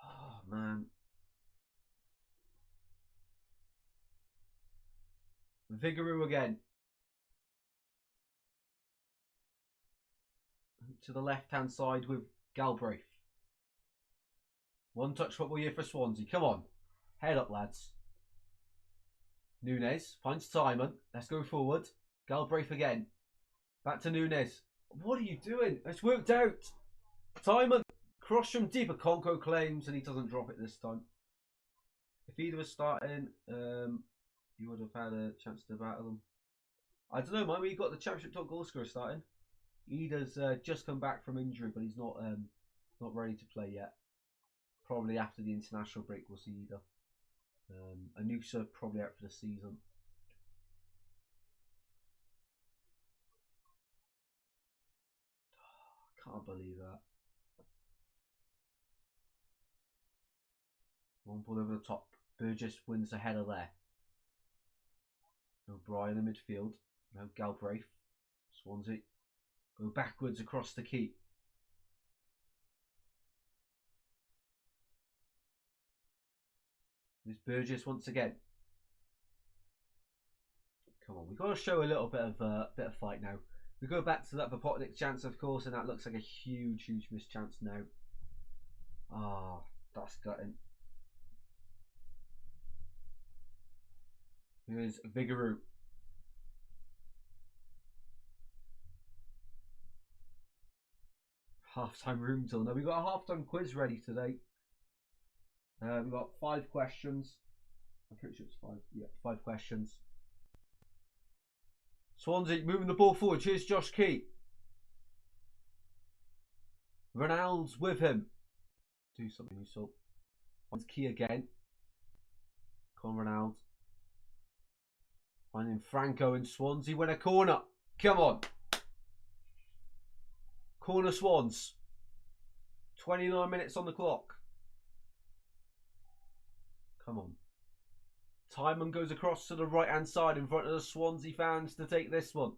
Oh, man. Vigouroux again. To the left-hand side with Galbraith. One touch football here for Swansea. Come on. Head up, lads. Nunes finds Timon. Let's go forward. Galbraith again. Back to Nunes. What are you doing? It's worked out. Timon. Cross from deeper. Conco claims, and he doesn't drop it this time. If he was starting, he would have had a chance to battle them. I don't know, man. We got the championship top goal scorer starting. Ida's just come back from injury, but he's not ready to play yet. Probably after the international break, we'll see Ida. Anusa probably out for the season. Can't believe that. One ball over the top. Burgess wins the header there. O'Brien in midfield. Now Galbraith. Swansea. Go backwards across the keep. There's Burgess once again. Come on, we've got to show a little bit of fight now. We go back to that Popotnik chance, of course, and that looks like a huge missed chance now. Ah, that's gutting. Here's Vigouroux. Half-time room tour. Now we've got a half-time quiz ready today. We've got 5 questions. I'm pretty sure it's 5. Yeah, 5 questions. Swansea moving the ball forward. Here's Josh Key. Ronald's with him. Do something useful. Finds Key again. Come on, Ronald. Finding Franco and Swansea win a corner. Come on. Corner Swans. 29 minutes on the clock. Come on. Timon goes across to the right-hand side in front of the Swansea fans to take this one.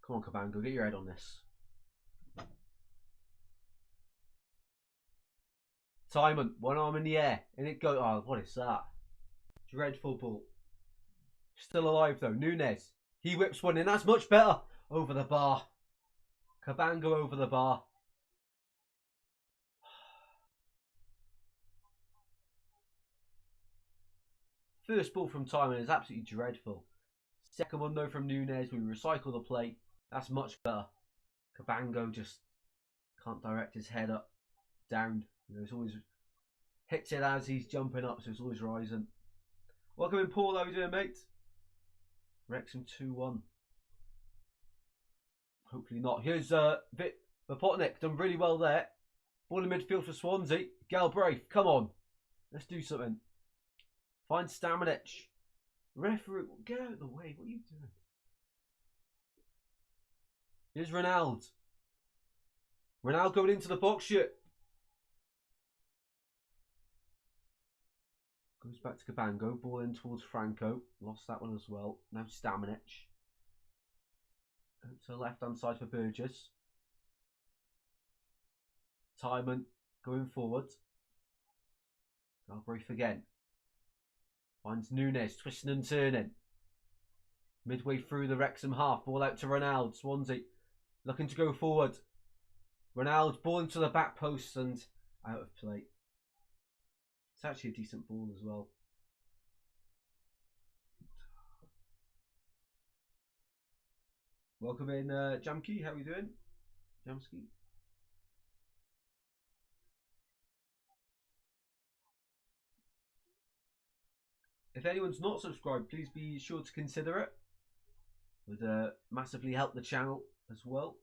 Come on, Cabango, get your head on this. Timon, one arm in the air, and it goes. Oh, what is that? Dreadful ball. Still alive though. Nunes. He whips one in. That's much better. Over the bar. Cabango over the bar. First ball from Timon is absolutely dreadful. Second one though from Nunes, we recycle the play. That's much better. Cabango just can't direct his head up, down. You know, it's always hits it as he's jumping up, so it's always rising. Welcome in, Paul. How are you doing, mate? Wrexham 2-1. Hopefully not. Here's Vapotnik, done really well there. Ball in midfield for Swansea. Galbraith, come on. Let's do something. Find Stamanic. Referee, get out of the way. What are you doing? Here's Ronaldo. Ronaldo going into the box shit. Goes back to Cabango. Ball in towards Franco. Lost that one as well. Now Stamanic. To the left hand side for Burgess. Timon going forward. Galbraith again. Finds Nunes, twisting and turning. Midway through the Wrexham half. Ball out to Ronaldo. Swansea looking to go forward. Ronaldo ball into the back post and out of play. It's actually a decent ball as well. Welcome in, Jamki. How are you doing? Jamski. If anyone's not subscribed, please be sure to consider it. Would massively help the channel as well.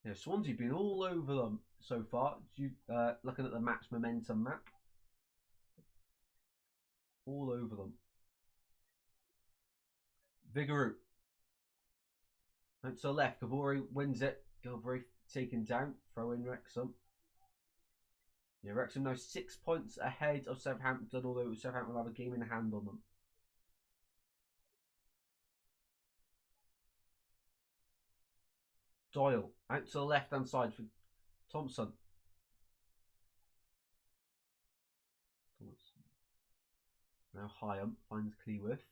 Yeah, Swansea been all over them so far. Looking at the match momentum map, all over them. Vigouroux. Out to the left, Kabori wins it. Galbraith taken down. Throw in Wrexham. Yeah, Wrexham now 6 points ahead of Southampton, although Southampton will have a game in hand on them. Doyle out to the left hand side for Thompson. Now Hyam finds Cleworth.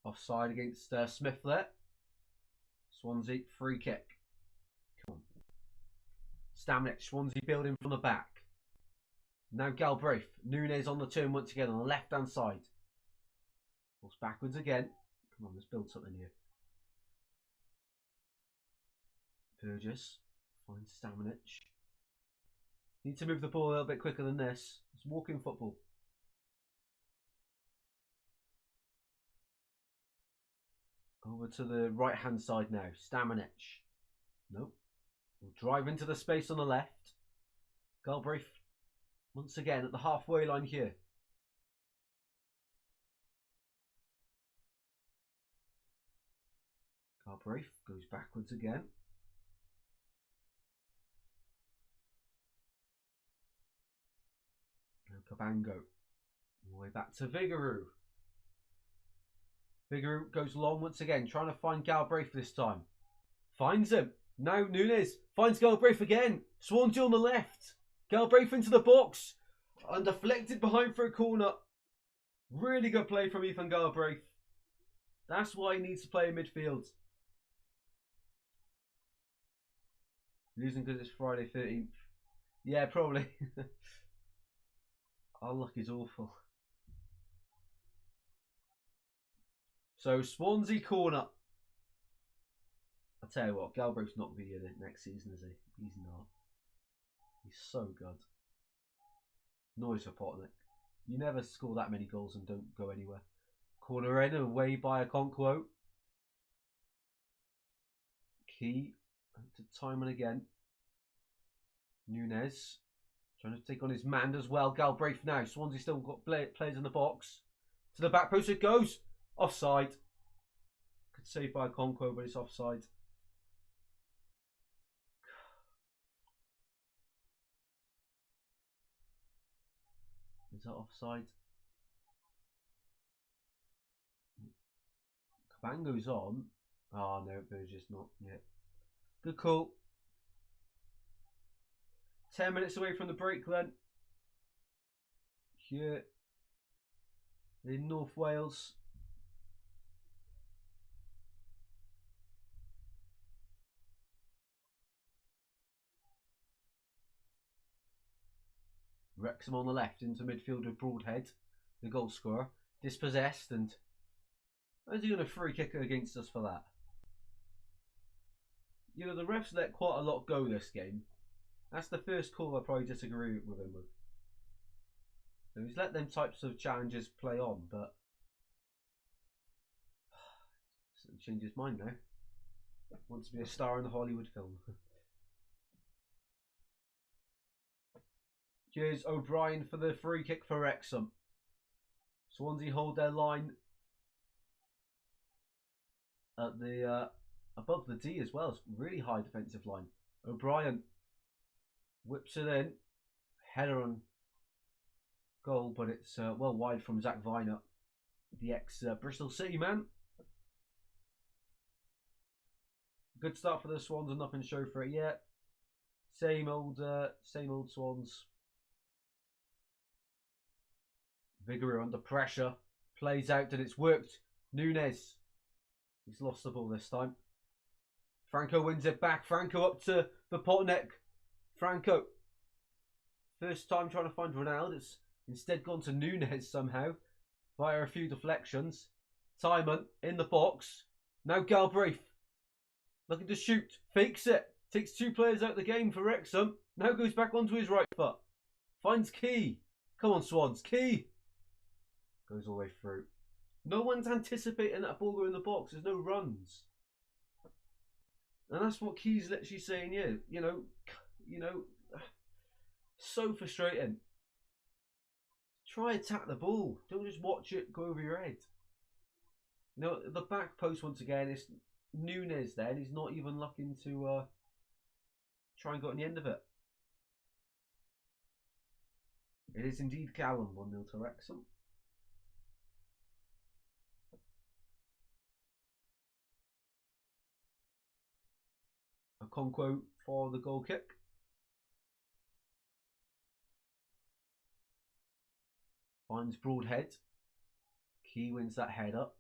Offside against Smith there. Swansea free kick. Come on. Stamanic, Swansea building from the back. Now Galbraith. Nunes on the turn once again on the left hand side. Pulls backwards again. Come on, let's build something here. Burgess finds Stamanic. Need to move the ball a little bit quicker than this. It's walking football. Over to the right hand side now. Stamanic. Nope. We'll drive into the space on the left. Galbraith once again at the halfway line here. Galbraith goes backwards again. Now Cabango. All the way back to Vigouroux. Vigouroux goes long once again, trying to find Galbraith this time. Finds him. Now Nunes finds Galbraith again. Swansea on the left. Galbraith into the box. And deflected behind for a corner. Really good play from Ethan Galbraith. That's why he needs to play in midfield. Losing because it's Friday 13th. Yeah, probably. Our luck is awful. So Swansea corner. I tell you what, Galbraith's not going to be in it next season, is he? He's not. He's so good. Noise for Potnick. You never score that many goals and don't go anywhere. Corner in, away by a Conquo. Key to Timon again. Nunes trying to take on his man as well. Galbraith now. Swansea still got players in the box. To the back post it goes. Offside. Could save by a Conquo, but it's offside. Is that offside? Cabango's on. Oh no, Burgess not yet. Good call. 10 minutes away from the break then. Here. in North Wales. Wrexham on the left into midfield with Broadhead, the goal scorer, dispossessed, and how's he going to free kick against us for that? You know, the refs let quite a lot go this game. That's the first call I probably disagree with him with. So he's let them types of challenges play on, but he changed his mind now. Wants to be a star in the Hollywood film. Here's O'Brien for the free kick for Wrexham. Swansea hold their line at the above the D as well. It's really high defensive line. O'Brien whips it in, header on goal, but it's well wide from Zach Viner, the ex Bristol City man. Good start for the Swans and nothing to show for it yet. Same old Swans. Vigouroux under pressure, plays out and it's worked. Nunes, he's lost the ball this time. Franco wins it back. Franco up to the Potneck. Franco, first time trying to find Ronaldo. It's instead gone to Nunes somehow via a few deflections. Timon in the box. Now Galbraith looking to shoot. Fakes it. Takes two players out of the game for Wrexham. Now goes back onto his right foot. Finds Key. Come on, Swans. Key. Goes all the way through. No one's anticipating that ball going in the box. There's no runs. And that's what Key's literally saying here. You know, so frustrating. Try attack the ball. Don't just watch it go over your head. You know, the back post once again, it's Nunes there, and he's not even looking to try and get on the end of it. It is indeed Callum, 1-0 to Wrexham. Okonkwo for the goal kick. Finds Broadhead. Key wins that head up.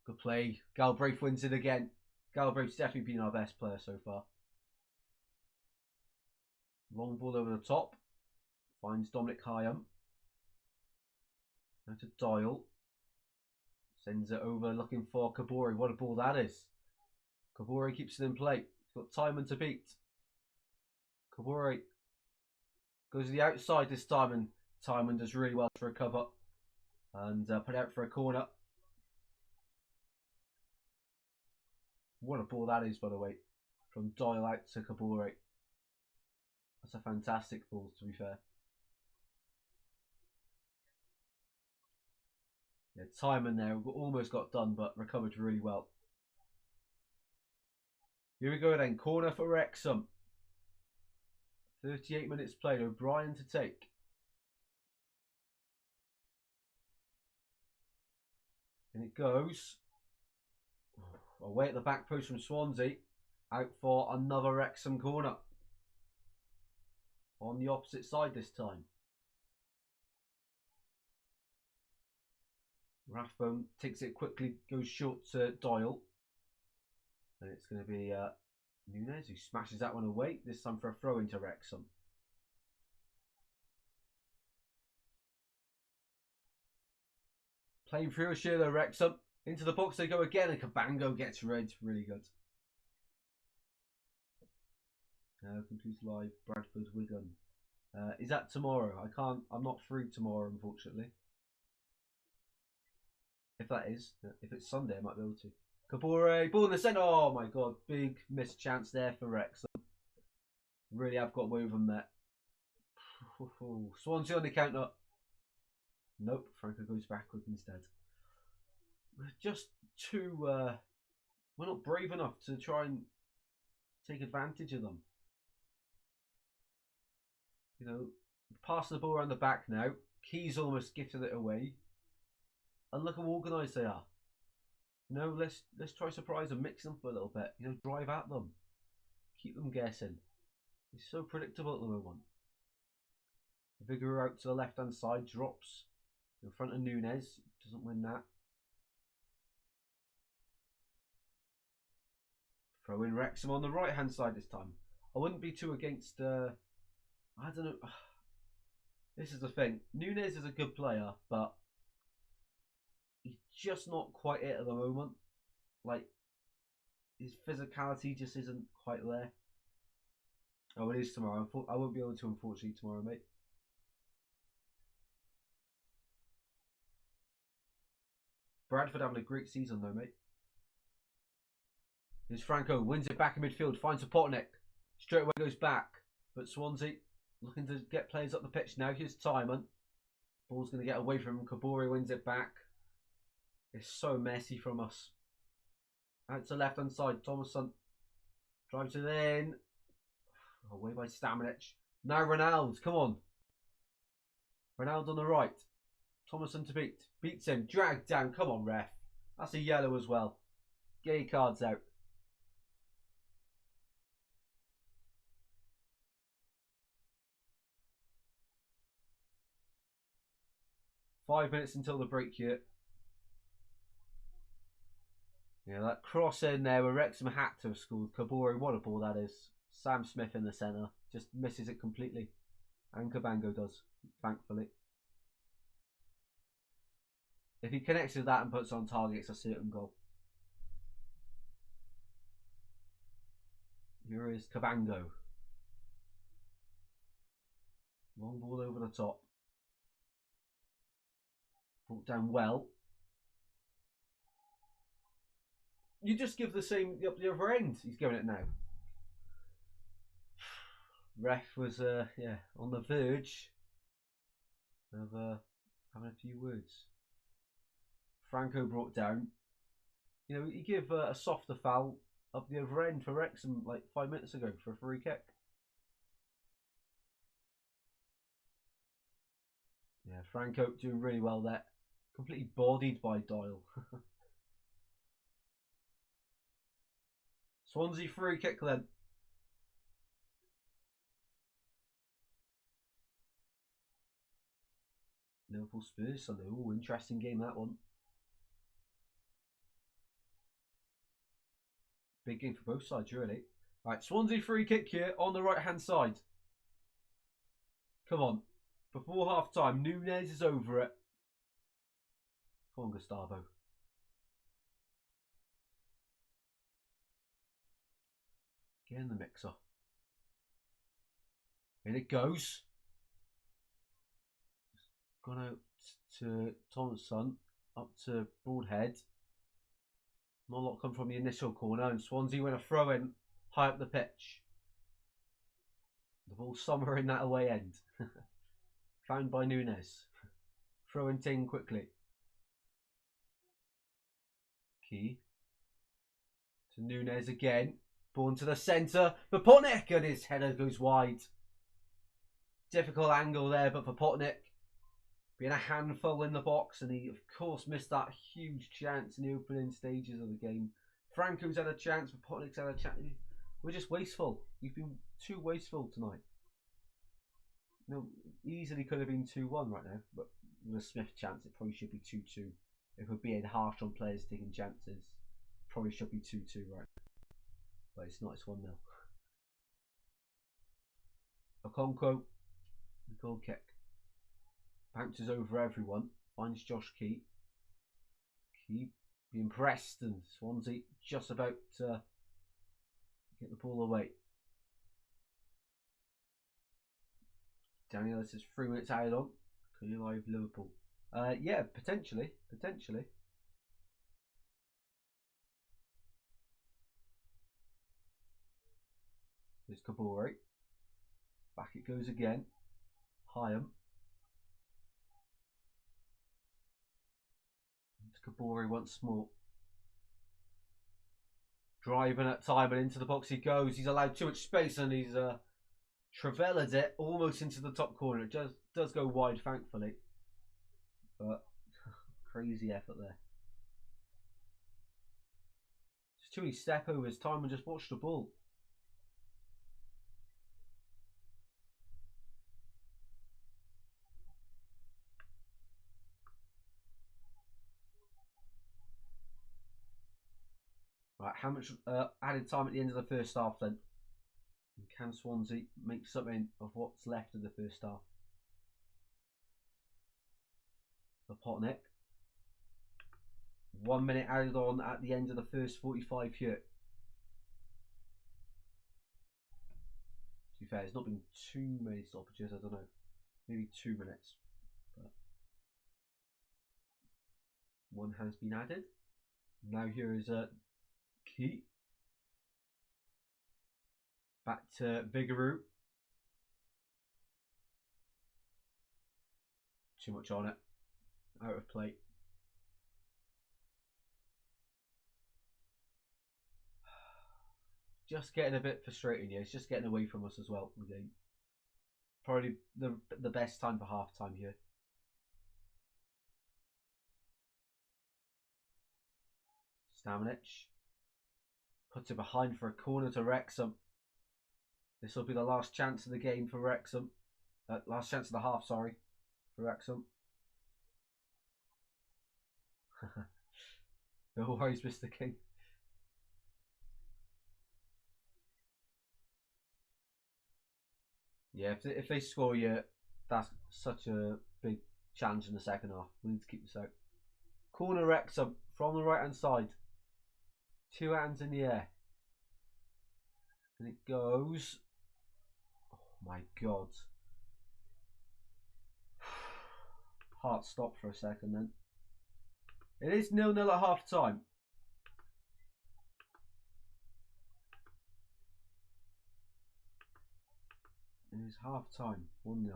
Good play. Galbraith wins it again. Galbraith's definitely been our best player so far. Long ball over the top. Finds Dominic Hyam. Now to Doyle. Sends it over looking for Kabori. What a ball that is. Kabori keeps it in play. He's got Timon to beat. Kabori goes to the outside this time, and Timon does really well to recover and put out for a corner. What a ball that is, by the way, from Doyle out to Kabori. That's a fantastic ball, to be fair. Yeah, Timon there almost got done, but recovered really well. Here we go then, corner for Wrexham. 38 minutes played, O'Brien to take. And it goes away at the back post from Swansea, out for another Wrexham corner. On the opposite side this time. Rathbone takes it quickly, goes short to Doyle. And it's going to be Nunes who smashes that one away, this time for a throw into Wrexham. Playing through a sheer though, Wrexham. Into the box they go again, and Cabango gets red. Really good. Concludes live. Bradford, Wigan. Is that tomorrow? I'm not free tomorrow, unfortunately. If that is, if it's Sunday, I might be able to. Kabore, ball in the centre. Oh my god, big missed chance there for Wrexham. Really have got away with them there. Swansea on the counter. Nope, Franco goes backwards instead. We're just too, we're not brave enough to try and take advantage of them. You know, pass the ball around the back now. Keys almost gifted it away. And look how organised they are. You know, let's try surprise and mix them up a little bit. You know, drive at them. Keep them guessing. It's so predictable at the moment. Vigor out to the left-hand side, drops in front of Nunes. Doesn't win that. Throw in Wrexham on the right-hand side this time. I wouldn't be too against... I don't know. This is the thing. Nunes is a good player, but he's just not quite it at the moment. Like, his physicality just isn't quite there. Oh, it is tomorrow. I won't be able to, unfortunately, tomorrow, mate. Bradford having a great season, though, mate. Here's Franco, wins it back in midfield, finds a Potnick. Straight away goes back. But Swansea looking to get players up the pitch now. Here's Timon. Ball's going to get away from him. Kabore wins it back. It's so messy from us. Out to left-hand side. Thomason drives it in. Away by Stamenic. Now Ronaldo, come on. Ronaldo on the right. Thomason to beat. Beats him. Dragged down. Come on, ref. That's a yellow as well. Get your cards out. Five minutes until the break here. Yeah, that cross in there where Wrexham had to have scored. Kabore, what a ball that is. Sam Smith in the centre. Just misses it completely. And Cabango does, thankfully. If he connects with that and puts on target, it's a certain goal. Here is Cabango. Long ball over the top. Brought down well. You just give the same up the other end. He's giving it now. Ref was yeah, on the verge of having a few words. Franco brought down. You know, he gave a softer foul up the other end for Wrexham like 5 minutes ago for a free kick. Yeah, Franco doing really well there. Completely bodied by Doyle. Swansea free kick then. Liverpool Spurs Sunday. Oh, interesting game that one. Big game for both sides, really. Right, Swansea free kick here on the right hand side. Come on. Before half time, Nunes is over it. Come on, Gustavo. Get in the mixer. In it goes. Gone out to Thompson. Up to Broadhead. Not a lot come from the initial corner. And Swansea went a throw in high up the pitch. The ball somewhere in that away end. Found by Nunes. Throw in ting quickly. Key. To Nunes again. Ball to the centre. But Potnick, and his header goes wide. Difficult angle there, but for Potnick being a handful in the box, and he of course missed that huge chance in the opening stages of the game. Franco's had a chance, but Potnick's had a chance. We're just wasteful. We've been too wasteful tonight. You know, easily could have been 2-1 right now, but with a Smith chance, it probably should be 2-2. If we're being harsh on players taking chances, probably should be 2-2 right now. But it's not, it's 1-0. Okonkwo, the goal kick. Bounces over everyone, finds Josh Key. Key being pressed, and Swansea just about to get the ball away. Daniel, this is 3 minutes added on. Can you live Liverpool? Yeah, potentially. There's Kabore. Back it goes again. Hyam. Kabore once more. Driving at time and into the box he goes. He's allowed too much space and he's Trevella's it almost into the top corner. It just does go wide, thankfully. But crazy effort there. Just too many step overs. Time and just watch the ball. how much added time at the end of the first half then? And can Swansea make something of what's left of the first half? The Potnick. 1 minute added on at the end of the first 45 here. To be fair, it's not been too many stoppages, I don't know. Maybe 2 minutes. But one has been added. Now here is a Key. Back to Vigouroux. Too much on it. Out of play. Just getting a bit frustrating here. It's just getting away from us as well. The game. Probably the best time for half time here. Stamenic puts it behind for a corner to Wrexham. This will be the last chance of the game for Wrexham. Last chance of the half, sorry, for Wrexham. No worries, Mr. King. Yeah, if they score you, that's such a big challenge in the second half. We need to keep this out. Corner Wrexham from the right hand side. 2 hands in the air. And it goes. Oh my god. Heart stopped for a second then. It is 0-0 at half time. It is half time. 1-0.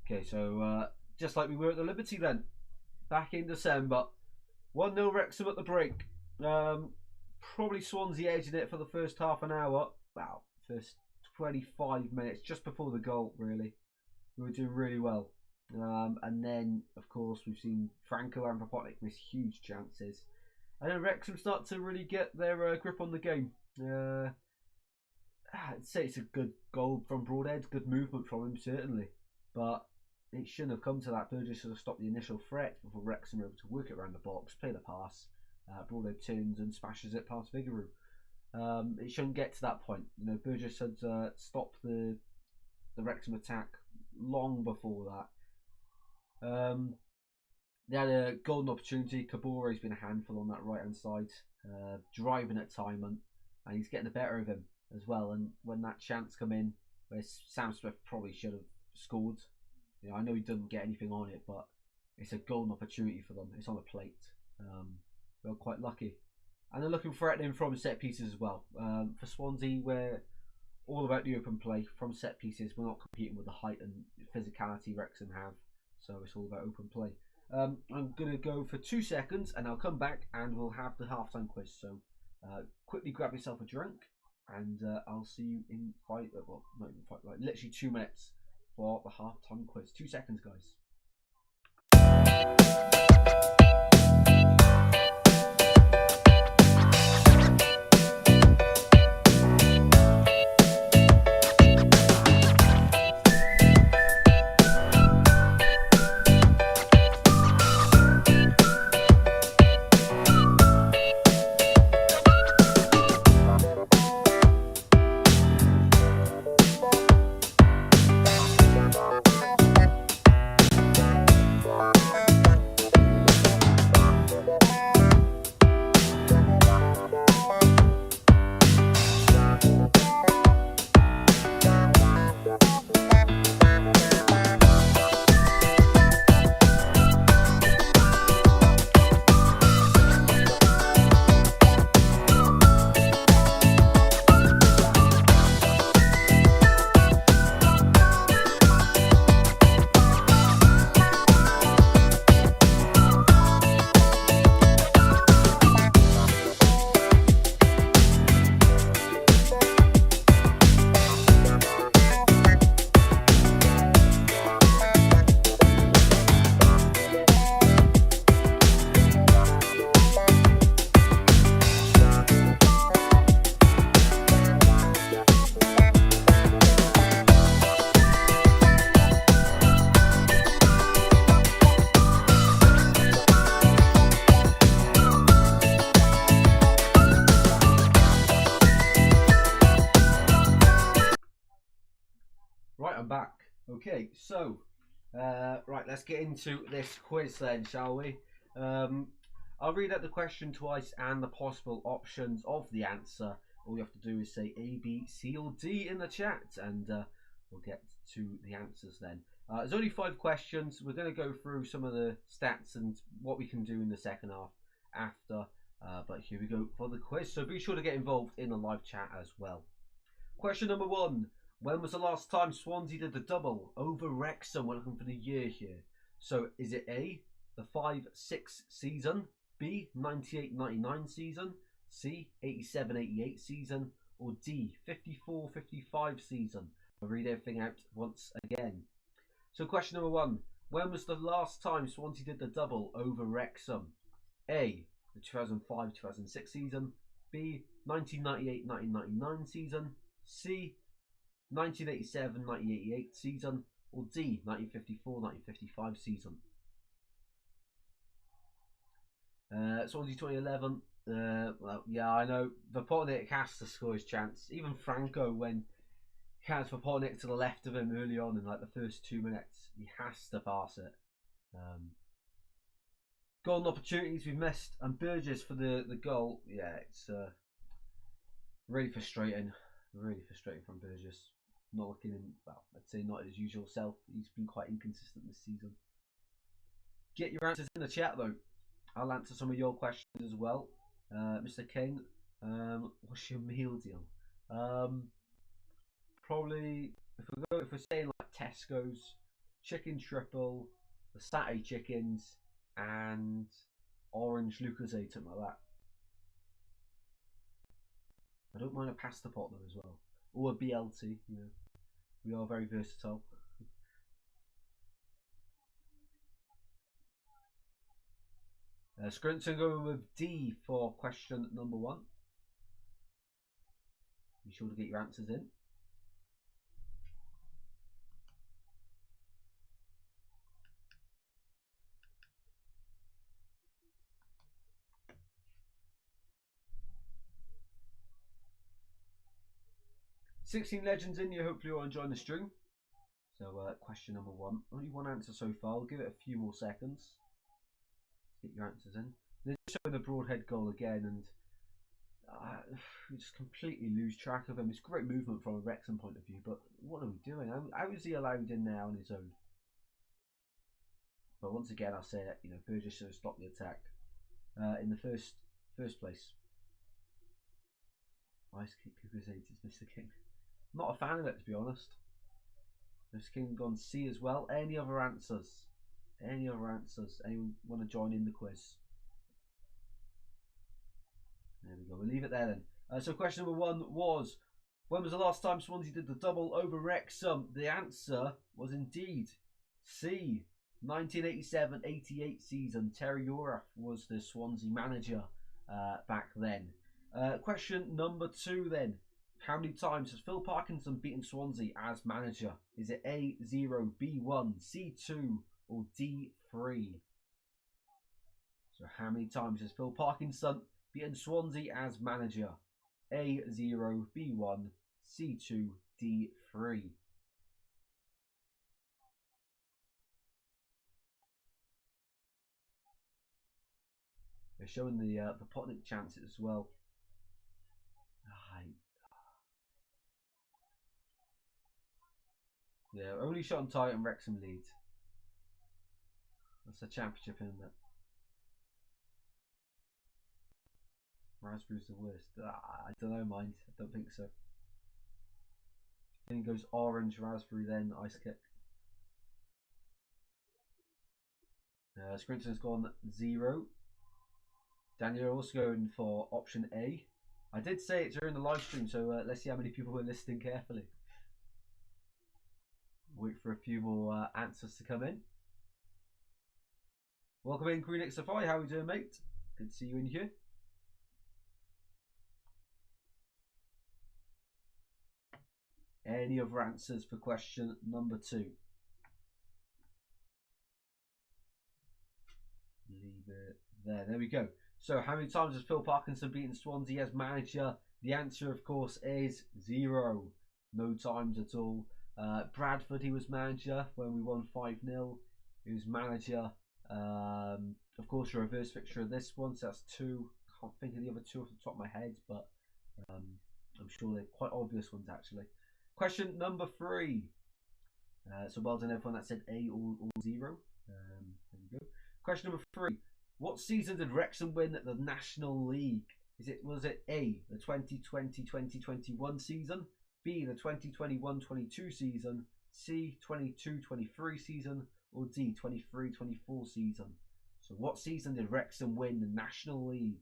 Okay, so just like we were at the Liberty then. Back in December. 1-0 Wrexham at the break. Probably Swansea edging it for the first half an hour. Wow, first 25 minutes, just before the goal, really. We were doing really well. And then, of course, we've seen Franco and Potnick miss huge chances. And then Wrexham start to really get their grip on the game. I'd say it's a good goal from Broadhead, good movement from him, certainly. But it shouldn't have come to that. Burgess should have stopped the initial threat before Wrexham were able to work it around the box, play the pass. Broadhead turns and smashes it past Vigouroux. It shouldn't get to that point. You know, Burgess had stopped the Wrexham attack long before that. They had a golden opportunity. Cabore's been a handful on that right hand side, driving at Timon, and he's getting the better of him as well. And when that chance come in, where Sam Smith probably should have scored, you know, I know he didn't get anything on it, but it's a golden opportunity for them. It's on a plate. They're quite lucky, and they're looking threatening from set pieces as well. For Swansea, we're all about the open play from set pieces. We're not competing with the height and physicality Wrexham have, so it's all about open play. I'm going to go for 2 seconds and I'll come back and we'll have the halftime quiz. So quickly grab yourself a drink and I'll see you in literally 2 minutes for the halftime quiz. 2 seconds, guys. I'm back. Okay, so right, let's get into this quiz then, shall we? I'll read out the question twice and the possible options of the answer. All you have to do is say A, B, C, or D in the chat, and we'll get to the answers then. There's only 5 questions. We're going to go through some of the stats and what we can do in the second half after. But here we go for the quiz. So be sure to get involved in the live chat as well. Question number 1. When was the last time Swansea did the double over Wrexham? We're looking for the year here. So is it A, the 5-6 season, B, 98-99 season, C, 87-88 season, or D, 54-55 season? I'll read everything out once again. So question number 1. When was the last time Swansea did the double over Wrexham? A, the 2005-2006 season, B, 1998-1999 season, C, 1987-1988 season, or D, 1954-1955 season. Swansea 2011. Well, yeah, I know Vopotnik has to score his chance. Even Franco, when he has Vopotnik to the left of him early on in like the first 2 minutes, he has to pass it. Golden opportunities we've missed, and Burgess for the goal. Yeah, it's really frustrating. Really frustrating from Burgess. Not looking in, well, I'd say not his usual self. He's been quite inconsistent this season. Get your answers in the chat though. I'll answer some of your questions as well. Mr. King, what's your meal deal? Probably if we're saying like Tesco's, chicken triple, the satay chickens, and orange Lucozade, something like that. I don't mind a pasta pot though as well, or a BLT. You know, we are very versatile. Scrinton going with D for question number 1. Be sure to get your answers in. "16 legends in you. Hopefully you're enjoying the stream." So question number 1. Only one answer so far. I'll give it a few more seconds. Get your answers in. They're showing the Broadhead goal again, and we just completely lose track of him. It's great movement from a Wrexham point of view, but what are we doing? How is he allowed in there on his own? But once again, I'll say it. You know, Burgess should have stopped the attack in the first place. Ice kick Lucozade is Mr. King. Not a fan of it, to be honest. Mr. King gone C as well. Any other answers? Any other answers? Anyone want to join in the quiz? There we go. We'll leave it there then. So question number 1 was, when was the last time Swansea did the double over Wrexham? The answer was indeed C, 1987-88 season. Terry Yorath was the Swansea manager back then. Question number 2 then. How many times has Phil Parkinson beaten Swansea as manager? Is it A, 0, B, 1, C, 2, or D, 3? So how many times has Phil Parkinson beaten Swansea as manager? A, 0, B, 1, C, 2, D, 3. They're showing the Vopotnik chances as well. Yeah, only shot on target and Wrexham lead. That's a championship, isn't it? Raspberry's the worst. I don't know, mind. I don't think so. Then goes orange, raspberry, then ice kick. Scrinton's gone 0. Daniel also going for option A. I did say it during the live stream, so let's see how many people were listening carefully. Wait for a few more answers to come in. Welcome in, Green XFI. How are we doing, mate? Good to see you in here. Any other answers for question number 2? Leave it there. There we go. So, how many times has Phil Parkinson beaten Swansea as manager? The answer, of course, is 0. No times at all. Bradford, he was manager when we won 5-0. He was manager. Of course, a reverse fixture of this one, so that's 2. Can't think of the other 2 off the top of my head, but I'm sure they're quite obvious ones actually. Question number 3. So well done everyone that said A or 0. There we go. Question number 3. What season did Wrexham win the National League? Was it A, the 2020-2021 season, B, the 2021-22 season, C, 22-23 season, or D, 23-24 season? So what season did Wrexham win the National League?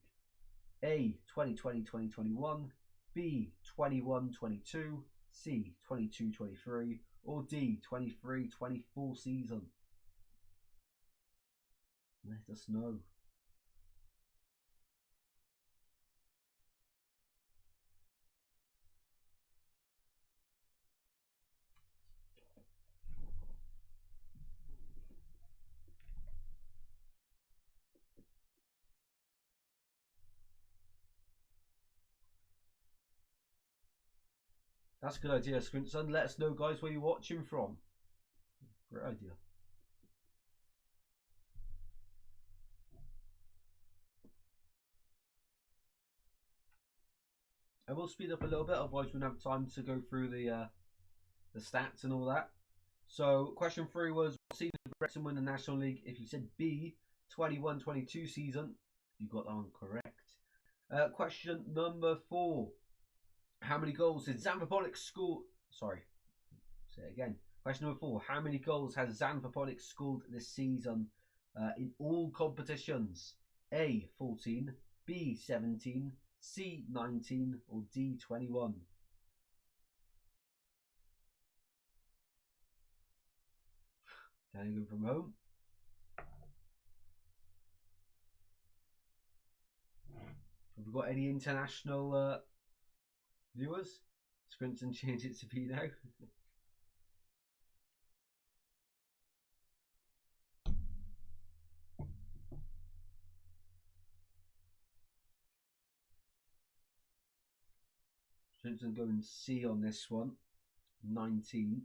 A, 2020-2021, B, 21-22, C, 22-23, or D, 23-24 season? Let us know. That's a good idea, Scrinson. Let us know, guys, where you're watching from. Great idea. I will speed up a little bit, otherwise we won't have time to go through the stats and all that. So, question 3 was, what season did Wrexham win the National League? If you said B, 21-22 season, you got that one correct. Question number 4. How many goals did Zanfoponics score? Sorry, say it again. Question number 4. How many goals has Zanfoponics scored this season in all competitions? A, 14, B, 17, C, 19, or D, 21? Daniel from home. Have we got any international viewers? Scrinton change it to B now. Scrinton going C on this one. 19.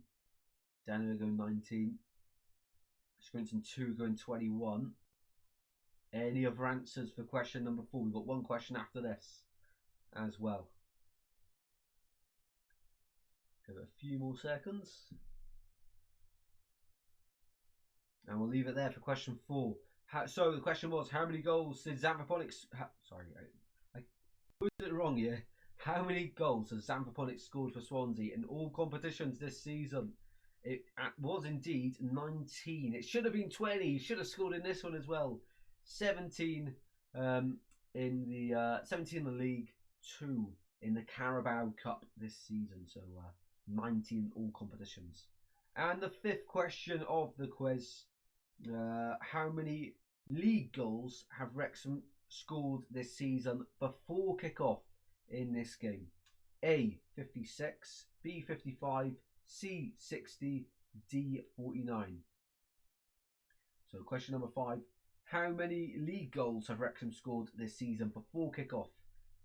Daniel going 19. Scrinton 2 going 21. Any other answers for question number 4? We've got one question after this as well. Give it a few more seconds. And we'll leave it there for question 4. So the question was, how many goals did Zanfoponics... Sorry, I put it wrong here. How many goals has Zanfoponics scored for Swansea in all competitions this season? It was indeed 19. It should have been 20. He should have scored in this one as well. 17 in the 17 in the league, 2 in the Carabao Cup this season. So 19 in all competitions. And the 5th question of the quiz: how many league goals have Wrexham scored this season before kickoff in this game? A, 56, B, 55, C, 60, D, 49. So question number 5. How many league goals have Wrexham scored this season before kickoff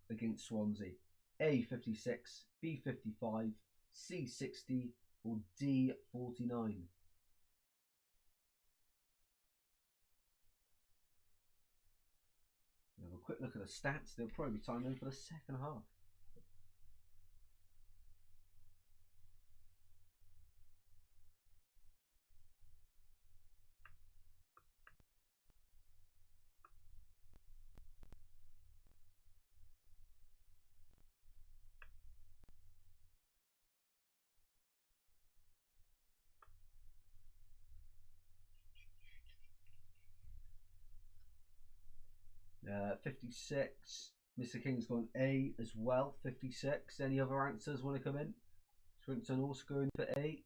against Swansea? A, 56, B, 55, C, 60, or D, 49? We'll have a quick look at the stats. There'll probably be time then for the second half. Uh, 56. Mr. King's gone A as well. 56. Any other answers want to come in? Swinton also going for A.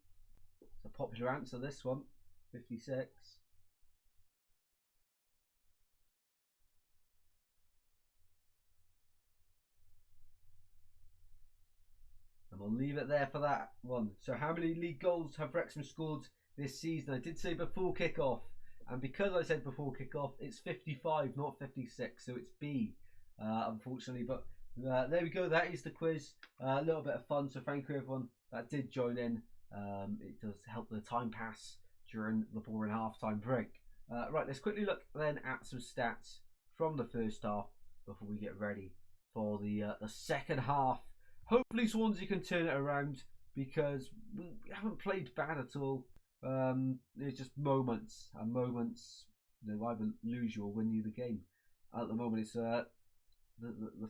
It's a popular answer, this one. 56. And we'll leave it there for that one. So how many league goals have Wrexham scored this season? I did say before kickoff. And because I said before kickoff, it's 55, not 56. So it's B, unfortunately. But there we go. That is the quiz. A little bit of fun. So thank you everyone that did join in. It does help the time pass during the boring half-time break. Right, let's quickly look then at some stats from the first half before we get ready for the second half. Hopefully Swansea can turn it around, because we haven't played bad at all. It's just moments and moments. Either lose you or win you the game. At the moment, it's the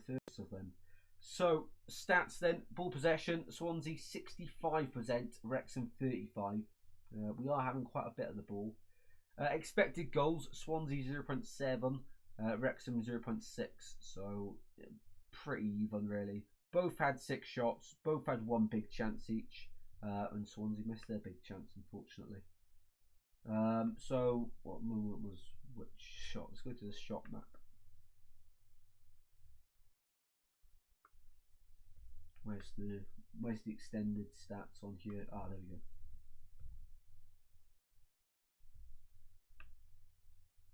first of them. So stats then: ball possession, Swansea 65%, Wrexham 35%. We are having quite a bit of the ball. Expected goals: Swansea 0.7, Wrexham 0.6. So pretty even, really. Both had 6 shots. Both had 1 big chance each, and Swansea missed their big chance, unfortunately. So what moment was which shot? Let's go to the shot map. Where's the extended stats on here? Ah, there we go.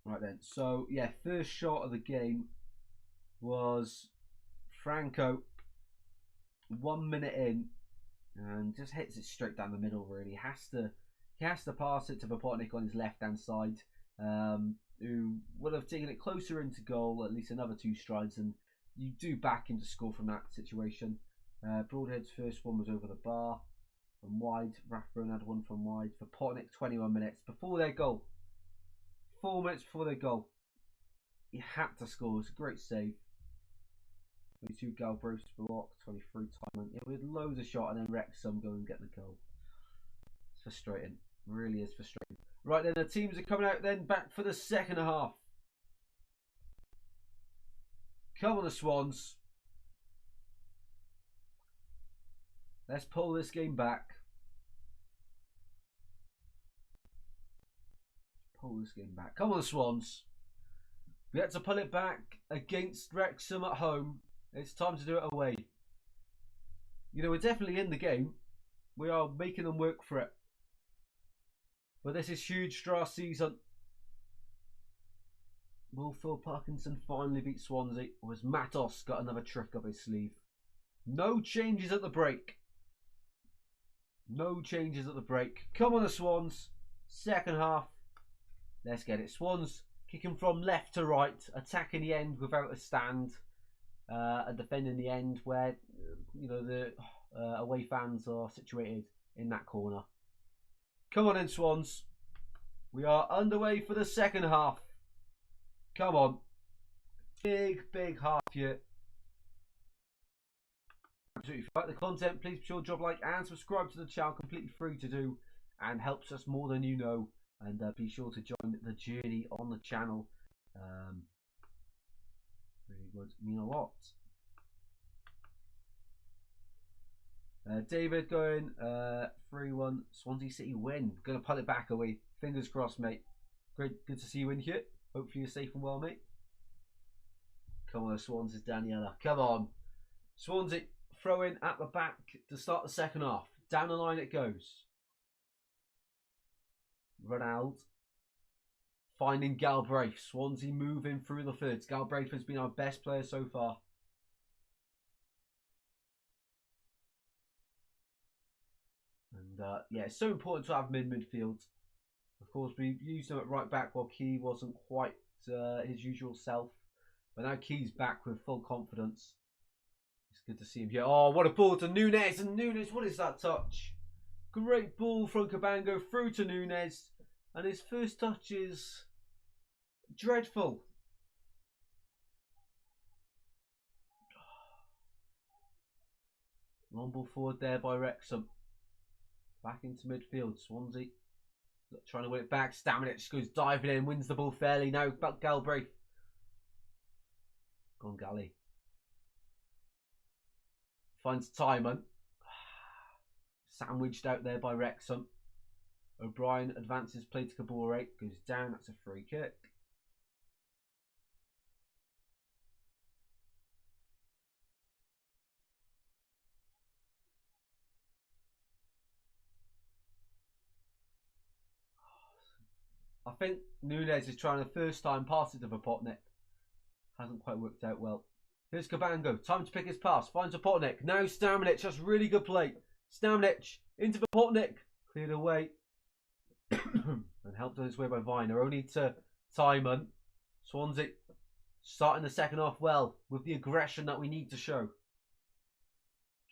Right then. So yeah, first shot of the game was Franco. 1 minute in, and just hits it straight down the middle. Really, he has to pass it to Popotnik on his left hand side, who would have taken it closer into goal, at least another 2 strides, and you do back him to score from that situation. Broadhead's first one was over the bar from wide. Rathbone had one from wide. For Popotnik, 21 minutes before their goal. 4 minutes before their goal. He had to score. It's a great save. 22 Galbraith's block, 23 time. Yeah, we had loads of shot, and then Wrexham go and get the goal. It's frustrating. Really is frustrating. Right then, the teams are coming out then back for the second half. Come on, the Swans. Let's pull this game back. Pull this game back. Come on, the Swans. We had to pull it back against Wrexham at home. It's time to do it away. We're definitely in the game. We are making them work for it. But this is huge for our season. Will Phil Parkinson finally beat Swansea, or has Matos got another trick up his sleeve? No changes at the break. No changes at the break. Come on, the Swans. Second half. Let's get it. Swans kicking from left to right, attacking the end without a stand, and defending the end where the away fans are situated in that corner. Come on in, Swans. We are underway for the second half. Come on. Big half here. Absolutely. If you like the content, please be sure to drop a like and subscribe to the channel. Completely free to do, and helps us more than you know. And be sure to join the journey on the channel. Really would mean a lot. David going 3-1 Swansea City win. Gonna pull it back away. Fingers crossed, mate. Great, good to see you in here. Hopefully you're safe and well, mate. Come on, the Swans is Daniela. Come on. Swansea throw in at the back to start the second half. Down the line it goes. Ronald finding Galbraith. Swansea moving through the thirds. Galbraith has been our best player so far. And yeah, it's so important to have him in midfield. Of course, we used him at right back while Key wasn't quite his usual self. But now Key's back with full confidence. It's good to see him here. Oh, what a ball to Nunes. And Nunes, what is that touch? Great ball from Cabango through to Nunes. And his first touch is dreadful. Long ball forward there by Wrexham. Back into midfield. Swansea trying to win it back. Staminic goes diving in, wins the ball fairly. Now back Galbraith. Gone Galley. Finds Timon. Sandwiched out there by Wrexham. O'Brien advances play to Kabore. Goes down. That's a free kick. I think Nunes is trying the first time pass it to Popotnik. Hasn't quite worked out well. Here's Cabango. Time to pick his pass. Finds Popotnik. Now Staminic. Just really good play. Stamnich into the Potnik. Cleared away. And helped on its way by Viner. Only to Timon. Swansea starting the second half well with the aggression that we need to show.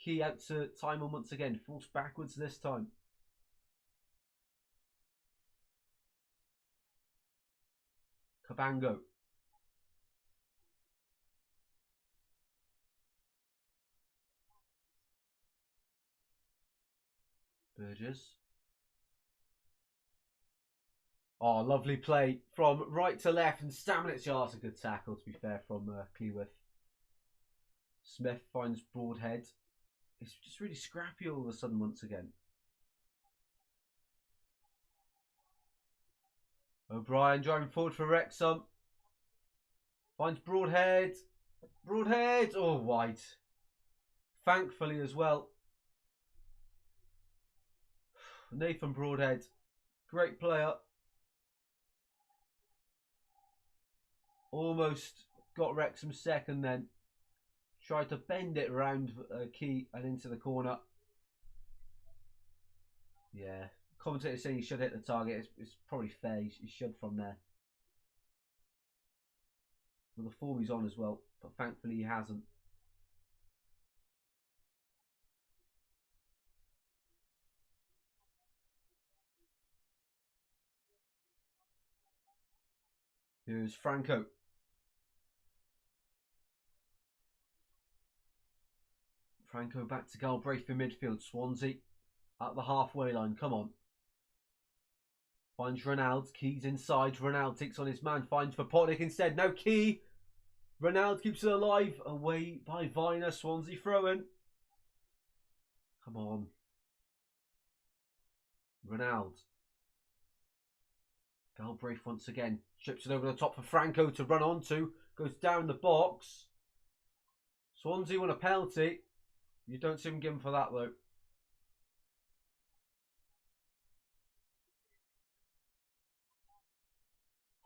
Key out to Timon once again. Forced backwards this time. Cabango. Burgess. Oh, lovely play from right to left, and Stamnich. Oh, that's a good tackle, to be fair, from Cleworth. Smith finds Broadhead. It's just really scrappy all of a sudden once again. O'Brien driving forward for Wrexham. Finds Broadhead. Broadhead! Oh, wide. Thankfully as well. Nathan Broadhead. Great player. Almost got Wrexham second then. Tried to bend it around Key and into the corner. Yeah. Commentator saying he should hit the target. It's probably fair. He should from there. With the form he's on as well. But thankfully he hasn't. Here's Franco. Franco back to Galbraith in midfield. Swansea at the halfway line. Come on. Finds Ronald. Key's inside. Ronald takes on his man. Finds for Potnick instead. No Key. Ronald keeps it alive. Away by Viner. Swansea throwing. Come on. Ronald. Galbraith once again. Chips it over the top for Franco to run onto. Goes down the box. Swansea won a penalty. You don't see him given for that though.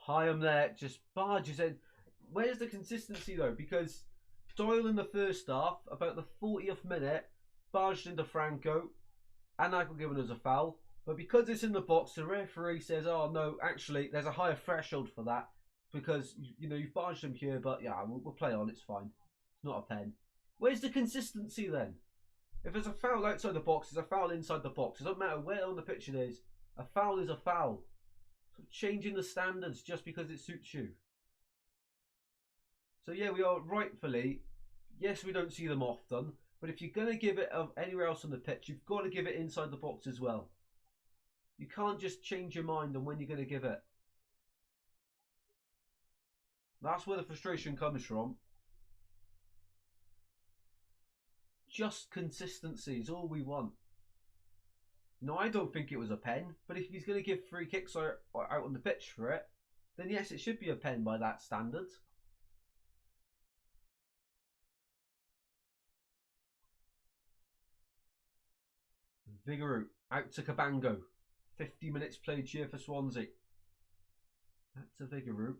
Hyam there just barges in. Where's the consistency though? Because Doyle in the first half, about the 40th minute, barged into Franco, and Nigel given us a foul. But because it's in the box, the referee says, "Oh no, actually, there's a higher threshold for that because you know you've barged him here, but yeah, we'll play on. It's fine. It's not a pen." Where's the consistency then? If there's a foul outside the box, there's a foul inside the box. It doesn't matter where on the pitch it is. A foul is a foul. So changing the standards just because it suits you. So yeah, we are rightfully, yes, we don't see them often, but if you're going to give it anywhere else on the pitch, you've got to give it inside the box as well. You can't just change your mind on when you're going to give it. That's where the frustration comes from. Just consistency is all we want. No, I don't think it was a pen, but if he's going to give free kicks out on the pitch for it, then yes, it should be a pen by that standard. Vigouroux out to Cabango. 50 minutes played here for Swansea. Back to Vigouroux.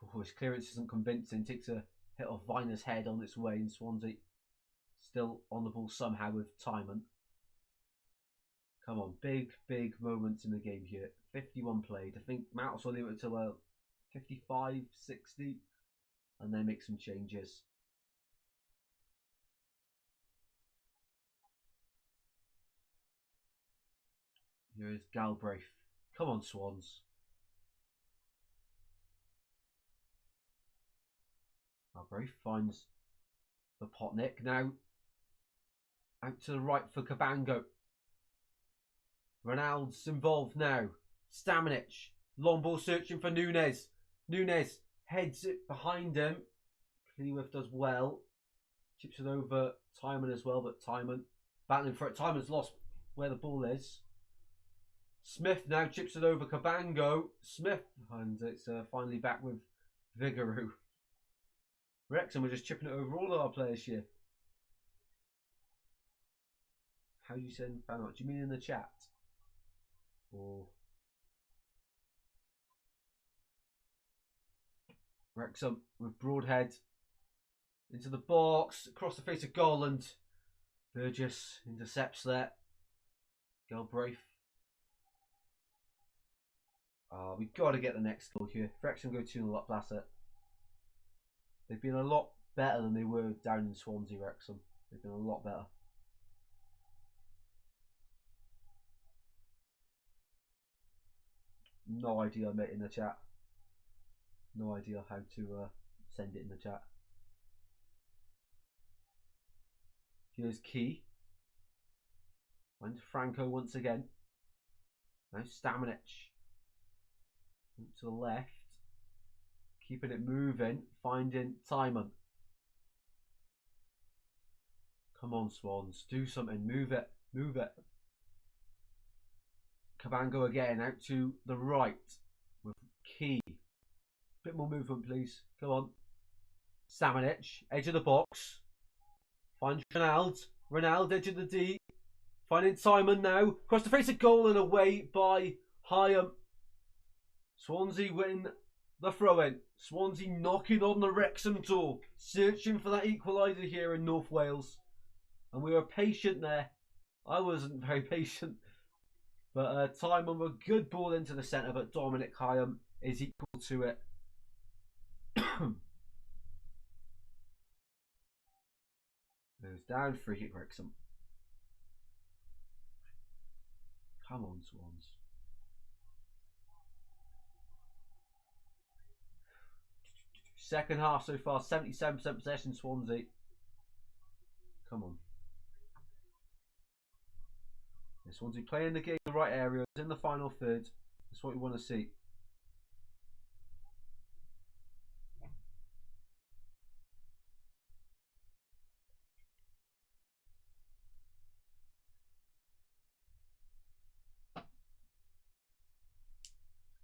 Oh, his clearance isn't convincing. Takes a hit off Viner's head on its way, and Swansea still on the ball somehow with Timon. Come on, big moments in the game here. 51 played. I think Matt will leave it to 55, 60, and then make some changes. Here is Galbraith. Come on, Swans. Galbraith finds the Potnick. Now out to the right for Cabango. Ronald's involved now. Stamnich. Long ball searching for Nunes. Nunes heads it behind him. Cleworth does well. Chips it over Timon as well, but Timon battling for it. Timon's lost where the ball is. Smith now chips it over Cabango. Smith, and it's finally back with Vigouroux. Wrexham are just chipping it over all of our players here. How do you send fan art? Do you mean in the chat? Or Wrexham with Broadhead into the box, across the face of goal, and Burgess intercepts there. Galbraith. We've got to get the next goal here. Wrexham go 2-0 up, that's it. They've been a lot better than they were down in Swansea, Wrexham. They've been a lot better. No idea, mate, in the chat. No idea how to send it in the chat. Here's Key. Finds Franco once again. Now Stamenic. To the left. Keeping it moving. Finding Timon. Come on, Swans. Do something. Move it. Move it. Cabango again. Out to the right. With Key. Bit more movement, please. Come on. Stamenic. Edge of the box. Finds Ronald. Ronald, edge of the D. Finding Timon now. Across the face of goal and away by Hyam. Swansea win the throw-in. Swansea knocking on the Wrexham door. Searching for that equaliser here in North Wales. And we were patient there. I wasn't very patient. But Timon with a good ball into the centre. But Dominic Hyam is equal to it. Goes down, free kick Wrexham. Come on, Swans. Second half so far, 77% possession, Swansea. Come on. Yeah, Swansea playing the game in the right areas, in the final third. That's what we want to see.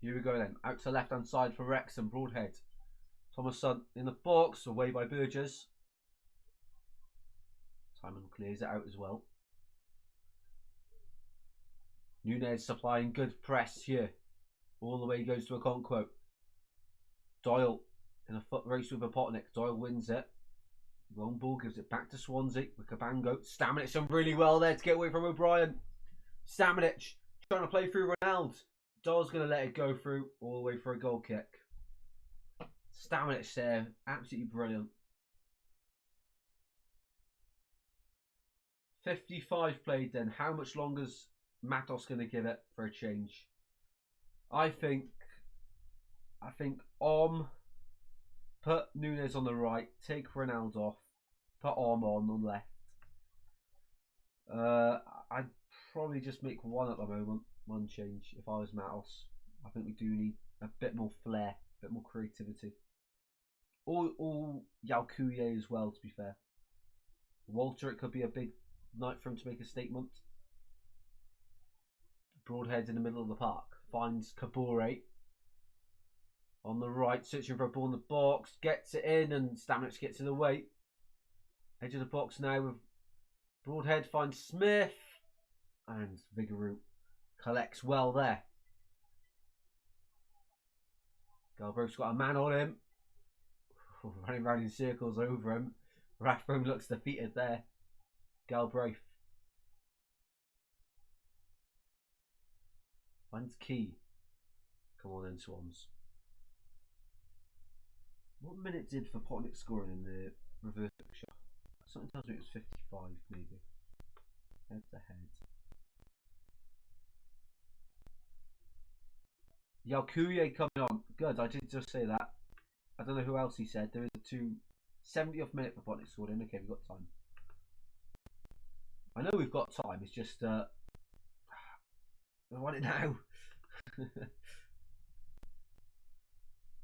Here we go then. Out to the left-hand side for Wrexham. Broadhead. Thomason in the box. Away by Burgess. Timon clears it out as well. Nunez supplying good press here. All the way he goes to Okonkwo. Doyle in a foot race with Apotnik. Doyle wins it. Long ball gives it back to Swansea with Cabango. Stamenic done really well there to get away from O'Brien. Stamenic trying to play through Ronald. Doyle's going to let it go through all the way for a goal kick. Stamenic there. Absolutely brilliant. 55 played then. How much longer's Matos going to give it for a change? I think put Nunez on the right, take Ronaldo off, put on the left. I'd probably just make one at the moment, one change if I was Matos. I think we do need a bit more flair, a bit more creativity. All Yalkuye as well, to be fair. Walter, it could be a big night for him to make a statement. Broadhead in the middle of the park. Finds Kabore on the right, searching for a ball in the box. Gets it in and Stamenic gets in the way. Edge of the box now with Broadhead. Finds Smith. And Vigouroux collects well there. Galbraith's got a man on him. Running around in circles over him. Rathbone looks defeated there. Galbraith. Finds Key. Come on then, Swans. What minute did Apotnik scoring in the reverse shot? Something tells me it was 55 maybe. Head to head. Yalkuye coming on. Good, I did just say that. I don't know who else he said. There is a 70th minute for Apotnik scored in. Okay, we've got time. I know we've got time, it's just I want it now.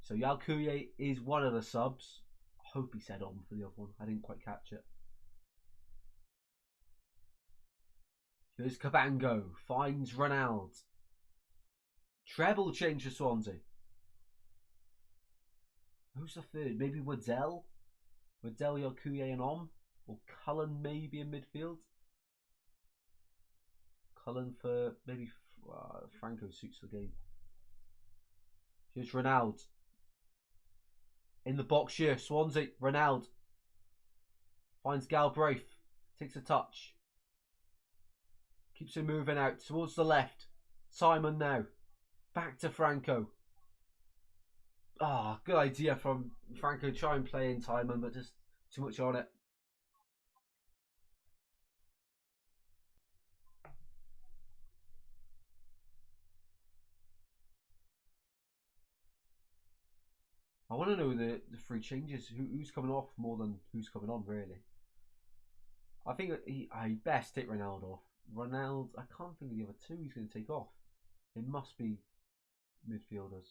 So Yalkuye is one of the subs. I hope he said on for the other one. I didn't quite catch it. Here's Cabango. Finds Ronald. Treble change for Swansea. Who's the third? Maybe Waddell? Waddell, Yalkuye and Om? Or Cullen maybe in midfield? Cullen for maybe Franco suits the game. Here's Ronald. In the box here, Swansea. Ronald finds Galbraith. Takes a touch. Keeps him moving out towards the left. Simon now. Back to Franco. Ah, good idea from Franco. Try and play in Simon, but just too much on it. I want to know the free changes. Who's coming off more than who's coming on, really. I think I best take Ronaldo off. Ronaldo, I can't think of the other two he's going to take off. It must be midfielders.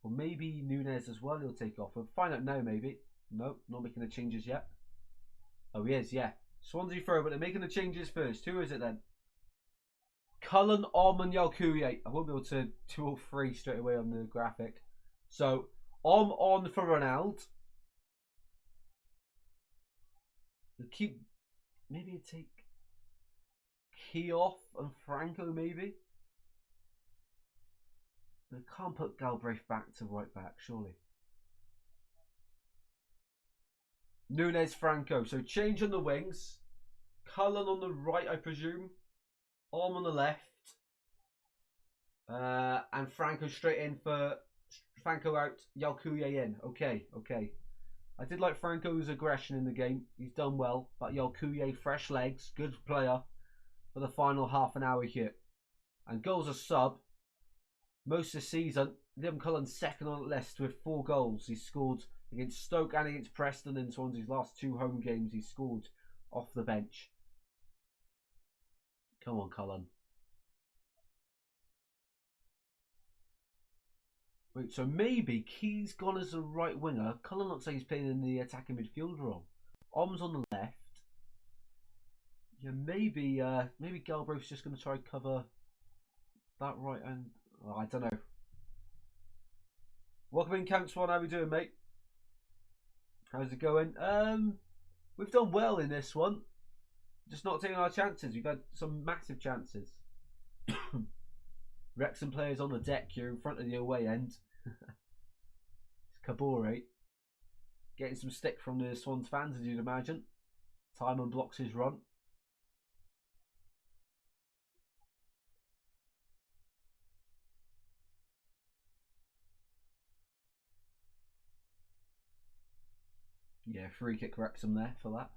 Or maybe Nunes as well he'll take off. We'll find out now, maybe. Nope, not making the changes yet. Oh, he is, yeah. Swansea throw, but they're making the changes first. Who is it then? Cullen, and Yalkuye. I won't be able to 2 or 3 straight away on the graphic. So, on for Ronaldo. We'll keep... Maybe take... Kickoff and Franco, maybe? We can't put Galbraith back to right back, surely. Nunes, Franco. So change on the wings. Cullen on the right, I presume. On the left. And Franco straight in for... Franco out, Yalkuye in. Okay. I did like Franco's aggression in the game. He's done well. But Yalkuye, fresh legs. Good player for the final half an hour here. And goals are sub. Most of the season, Liam Cullen second on the list with 4 goals. He scored against Stoke and against Preston in Swansea's last 2 home games. He scored off the bench. Come on, Cullen. Wait, so maybe Key's gone as a right winger. Cullen looks like he's playing in the attacking midfield role. Om's on the left. Yeah, maybe Galbraith's just going to try and cover that right end. Oh, I don't know. Welcome in, Camp Swan. How we doing, mate? How's it going? We've done well in this one. Just not taking our chances. We've had some massive chances. Wrexham players on the deck here in front of the away end. It's Kabore getting some stick from the Swans fans, as you'd imagine. Timon blocks his run. Yeah, free kick Wrexham there for that.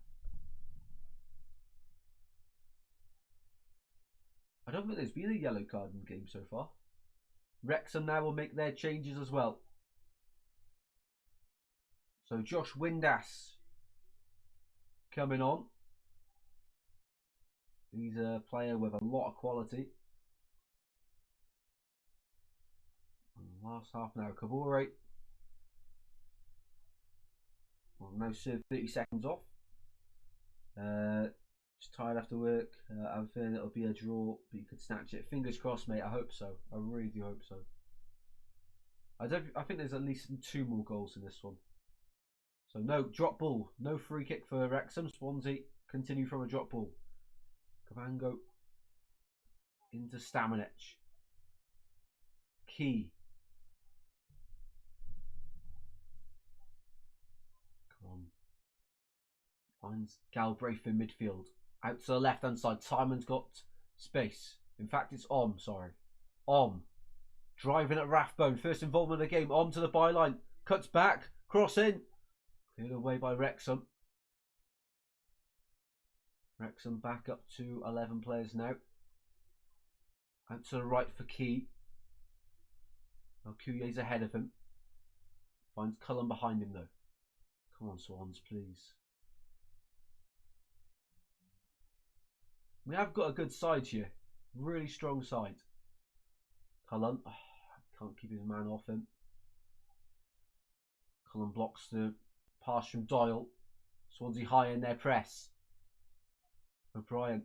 I don't think there's been a yellow card in the game so far. Wrexham now will make their changes as well. So Josh Windass coming on. He's a player with a lot of quality. Last half now, Kabore. Well, now serve 30 seconds off. Just tired after work. I'm feeling it'll be a draw, but you could snatch it. Fingers crossed, mate. I hope so. I really do hope so. I think there's at least 2 more goals in this one. So no drop ball, no free kick for Wrexham. Swansea continue from a drop ball. Kavango into Stamenic. Key. Come on. Finds Galbraith in midfield. Out to the left hand side. Simon's got space. In fact, it's sorry. Driving at Rathbone. First involvement of the game. To the byline. Cuts back. Cross in. Cleared away by Wrexham. Wrexham back up to 11 players now. Out to the right for Key. Kuye's ahead of him. Finds Cullen behind him though. Come on, Swans, please. We have got a good side here. Really strong side. Cullen. Can't keep his man off him. Cullen blocks the pass from Doyle. Swansea high in their press. O'Brien.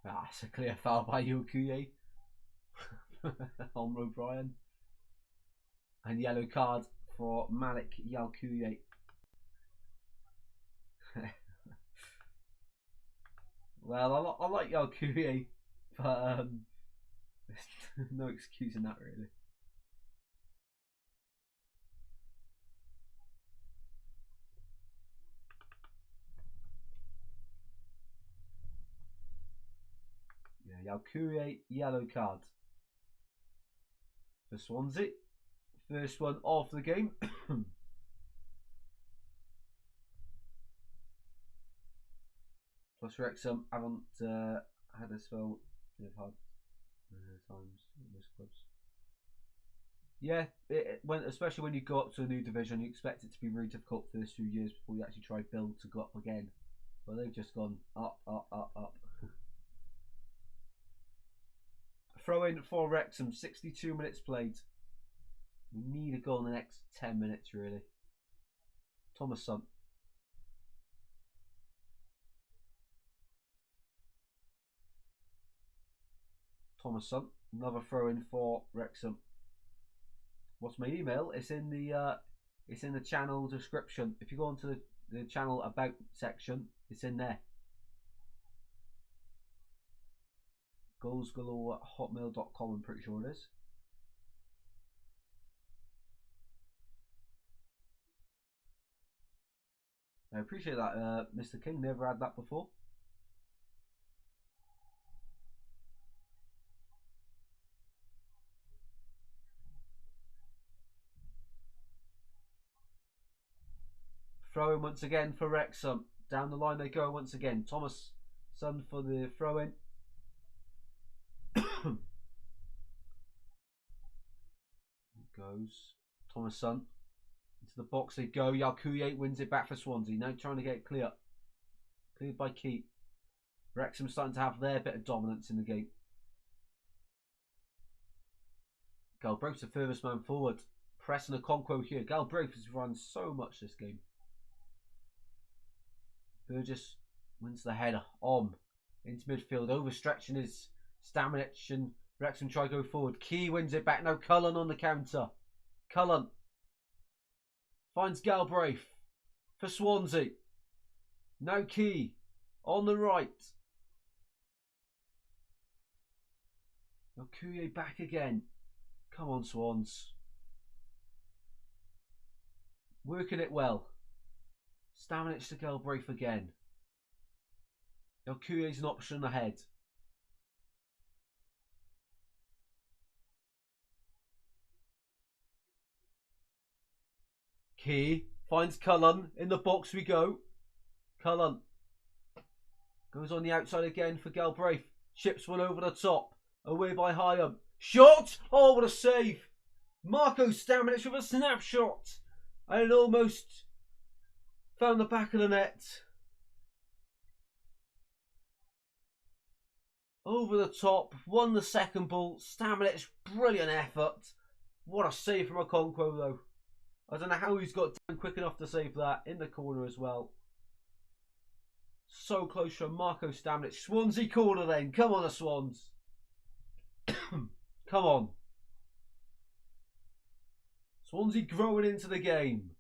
It's a clear foul by Yalkuye on O'Brien. And yellow card for Malik Yalkuye. Well, I like Yalkuye, but there's no excusing that really. Yalkuye, yellow card for Swansea. First one of the game. Plus Wrexham haven't had a spell. They've had times in this clubs. Yeah, especially when you go up to a new division, you expect it to be really difficult for the first few years before you actually try build to go up again. But they've just gone up, up, up, up. Throw in for Wrexham, 62 minutes played. We need a goal in the next 10 minutes, really. Thomasson. Another throw in for Wrexham. What's my email? It's in the channel description. If you go onto the channel about section, it's in there. Goalsgalore@hotmail.com, I'm pretty sure it is. I appreciate that, Mr. King. Never had that before. Throw in once again for Wrexham. Down the line they go once again. Thomasson for the throw in. Goes Thomasson into the box. They go. Yalkuye wins it back for Swansea. Now trying to get it clear. Cleared by Keat. Wrexham starting to have their bit of dominance in the game. Galbraith's the furthest man forward. Pressing a Conquo here. Galbraith has run so much this game. Burgess wins the header. Into midfield. Overstretching his Stamenic, and Wrexham try to go forward. Key wins it back. Now Cullen on the counter. Cullen finds Galbraith for Swansea. Now Key on the right. Okuye back again. Come on, Swans. Working it well. Stamenic to Galbraith again. Okuye's an option ahead. Key finds Cullen. In the box we go. Cullen goes on the outside again for Galbraith. Chips one over the top. Away by Hyam. Shot! Oh, what a save! Marco Stamenic with a snapshot. And it almost found the back of the net. Over the top. Won the second ball. Stamenic, brilliant effort. What a save from Okonkwo though. I don't know how he's got down quick enough to save that. In the corner as well. So close from Marco Stamenic. Swansea corner then. Come on, the Swans. Come on. Swansea growing into the game.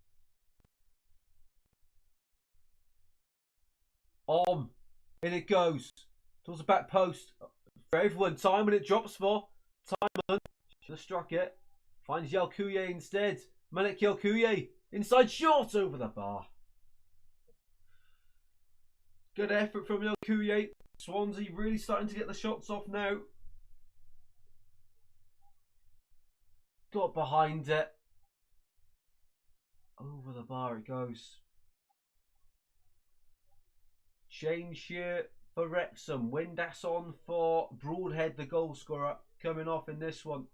In it goes. Towards the back post. For everyone. Time and it drops for Timon. Should have struck it. Finds Yalkuye instead. Manik Yalkuye. Inside shot over the bar. Good effort from Yalkuye. Swansea really starting to get the shots off now. Got behind it. Over the bar it goes. Change here for Wrexham. Windass on for Broadhead, the goal scorer, coming off in this one.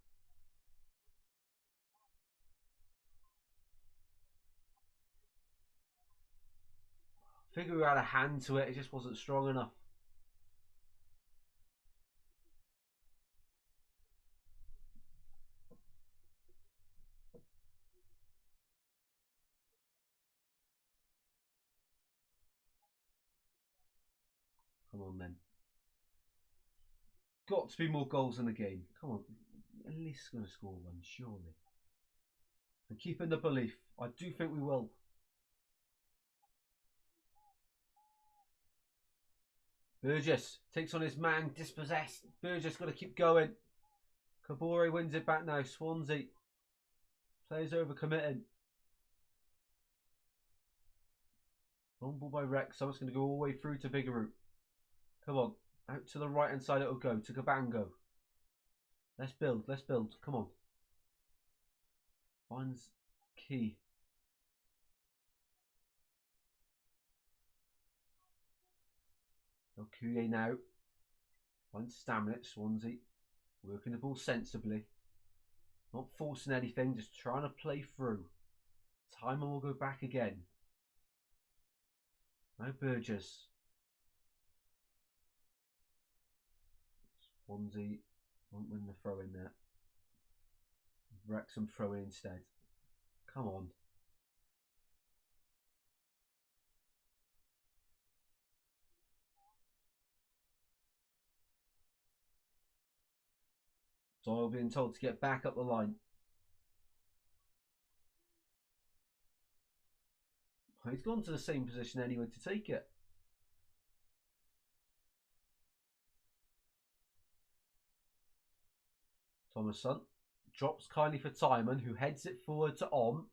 Figure we had a hand to it, it just wasn't strong enough. Come on then. Got to be more goals in the game. Come on. At least going to score one, surely. And keeping the belief. I do think we will. Burgess takes on his man, dispossessed. Burgess got to keep going. Kabore wins it back now. Swansea. Players overcommitting. Long ball by Rex. Someone's going to go all the way through to Vigouroux. Come on. Out to the right hand side it'll go to Cabango. Let's build. Let's build. Come on. Finds key. Okuye now. Finds stamina at Swansea. Working the ball sensibly. Not forcing anything, just trying to play through. Timer will go back again. Now Burgess. Swansea won't win the throw in there. Wrexham throw in instead. Come on. Doyle being told to get back up the line. He's gone to the same position anyway to take it. Thomason drops kindly for Timon, who heads it forward to Om.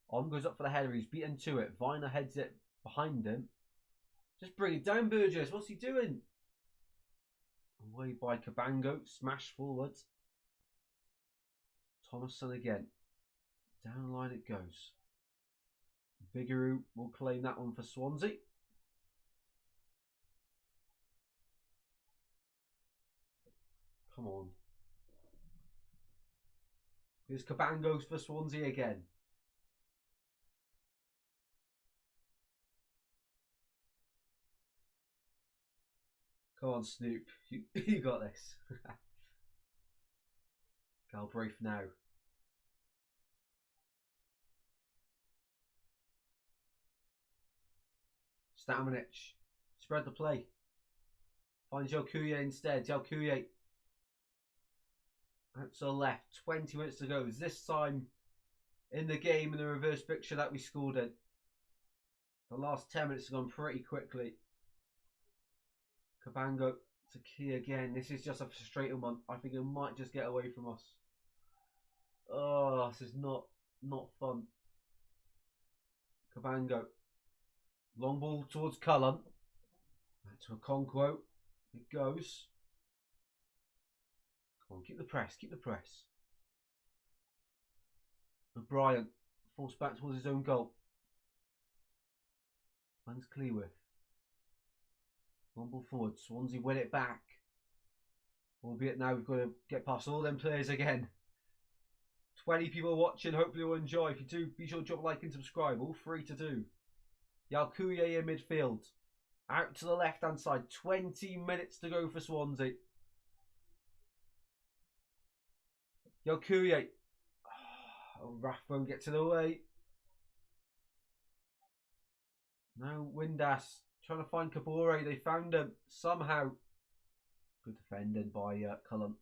Om goes up for the header. He's beaten to it. Viner heads it behind him. Just bring it down, Burgess. What's he doing? Away by Cabango. Smash forward. Thomason again. Down the line it goes. Bigaroo will claim that one for Swansea. Come on. Here's Cabango's for Swansea again. Come on, Snoop. You got this. Galbraith now. Stamanic. Spread the play. Finds Okuye instead. Okuye out to the left. 20 minutes to go. This time in the game in the reverse picture that we scored in. The last 10 minutes have gone pretty quickly. Cabango to key again. This is just a frustrating one. I think it might just get away from us. Oh, this is not fun. Cabango. Long ball towards Cullen. To a Conquo. It goes. Come on, keep the press, keep the press. O'Brien forced back towards his own goal. Finds Cleworth. Long ball forward. Swansea win it back. Albeit now we've got to get past all them players again. 20 people watching. Hopefully you'll enjoy. If you do, be sure to drop a like and subscribe. All free to do. Okuye in midfield. Out to the left hand side. 20 minutes to go for Swansea. Okuye. Oh, Raff won't get to the way. Now Windass trying to find Kabore. They found him somehow. Good defending by Cullen.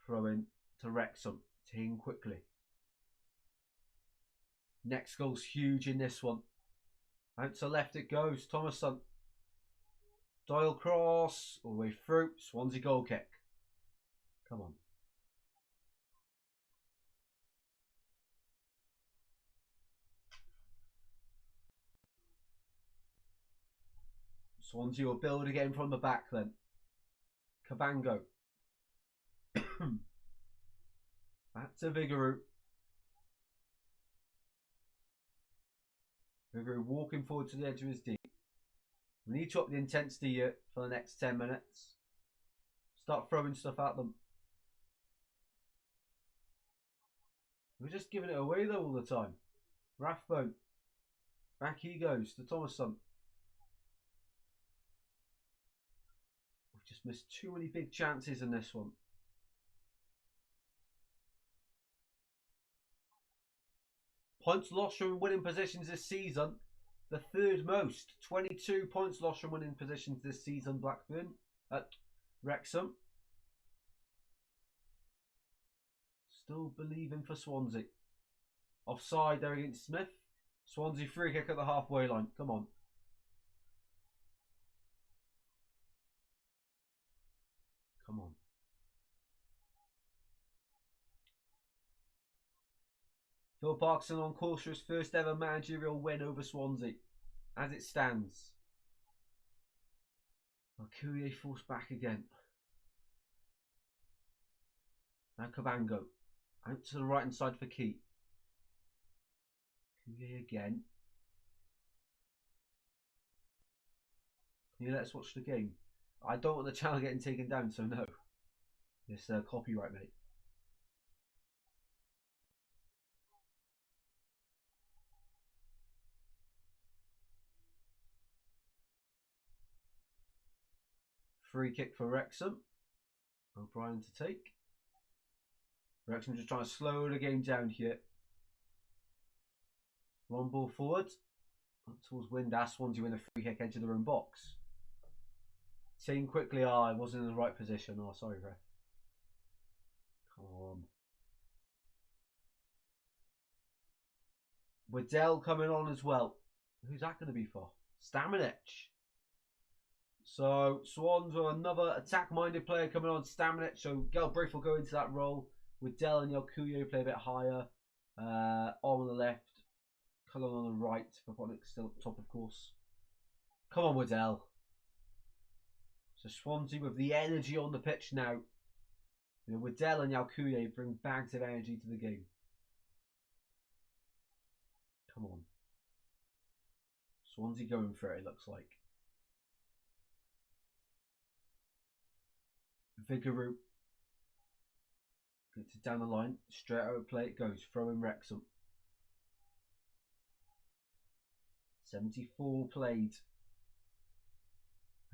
Throw in to Wrexham. Team quickly. Next goal's huge in this one. Out to left it goes. Thomason. Doyle cross. All the way through. Swansea goal kick. Come on. Swansea will build again from the back then. Cabango. Back to Bigaroo. Bigaroo walking forward to the edge of his deep. We need to up the intensity here for the next 10 minutes. Start throwing stuff at them. We're just giving it away though all the time. Rathbone. Back he goes to Thomason. We've just missed too many big chances in this one. Points lost from winning positions this season. The third most. 22 points lost from winning positions this season, Blackburn. At Wrexham. Still believing for Swansea. Offside there against Smith. Swansea free kick at the halfway line. Come on. Come on. Phil Parkinson on course for his first ever managerial win over Swansea. As it stands. Kuye forced back again. Now Cabango. Out to the right hand side for Key. Kuye again. Can you let us watch the game? I don't want the channel getting taken down, so no. It's copyright, mate. Free kick for Wrexham. O'Brien to take. Wrexham just trying to slow the game down here. One ball forward. Up towards Windass. Swansea win a free kick edge of their own box. Seeing quickly, I wasn't in the right position. Oh, sorry, ref. Come on. Waddell coming on as well. Who's that going to be for? Stamenic. So Swans are another attack-minded player coming on. Stamenic. So Galbraith will go into that role. Waddell and Yelkuyo play a bit higher. On the left. Cullen on the right. Poponic still up top, of course. Come on, Waddell. So Swansea with the energy on the pitch now. You know, Waddell and Yalkuye bring bags of energy to the game. Come on. Swansea going for it, it looks like. Vigaroo. Gets it down the line. Straight out of play it goes. Throw in Wrexham. 74 played.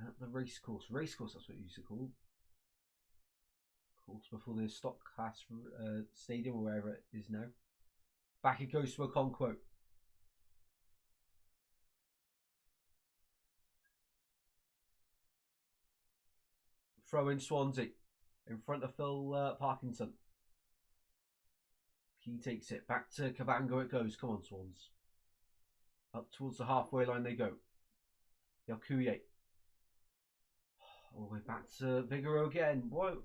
At the racecourse. Racecourse, that's what it used to call. Course before the stock class stadium or wherever it is now. Back it goes to Okonkwo. Throw in Swansea. In front of Phil Parkinson. He takes it. Back to Cabango it goes. Come on, Swans. Up towards the halfway line they go. Yalkuye. All the way back to Vigoro again. Whoa.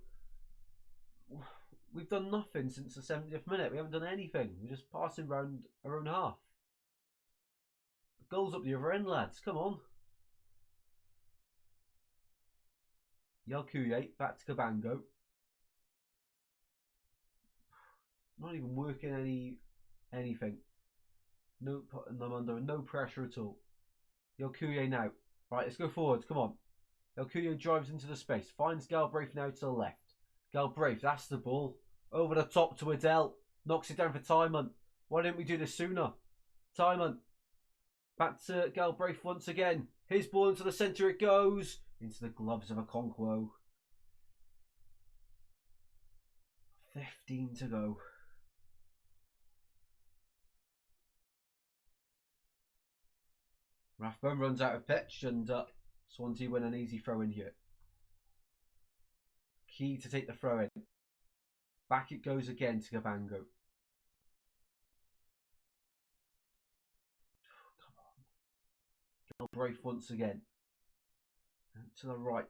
We've done nothing since the 70th minute. We haven't done anything. We're just passing around our own half. Goals up the other end, lads. Come on. Yalkuye back to Cabango. Not even working anything. No, putting them under no pressure at all. Yalkuye now. Right, let's go forwards. Come on. Yalkuye drives into the space. Finds Galbraith now to the left. Galbraith, that's the ball. Over the top to Adele. Knocks it down for Timon. Why didn't we do this sooner? Timon. Back to Galbraith once again. His ball into the centre it goes. Into the gloves of Okonkwo. 15 to go. Rathbone runs out of pitch and Swansea win an easy throw in here. Key to take the throw in. Back it goes again to Cabango. Come on. Galbraith once again. And to the right.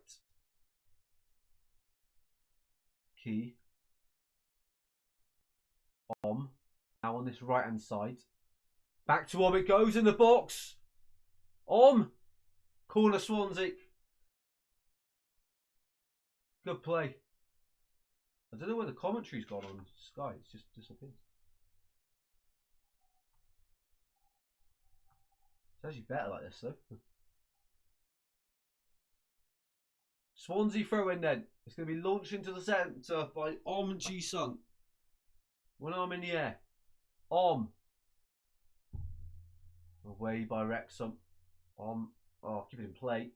Key. Now on this right hand side. Back to it goes in the box. Corner Swansea. Good play. I don't know where the commentary's gone on Sky. It's just disappeared. It's actually better like this though. Swansea throw in then. It's going to be launched into the centre by Ji-sung. One arm in the air. Away by Wrexham. Oh, keep it in play.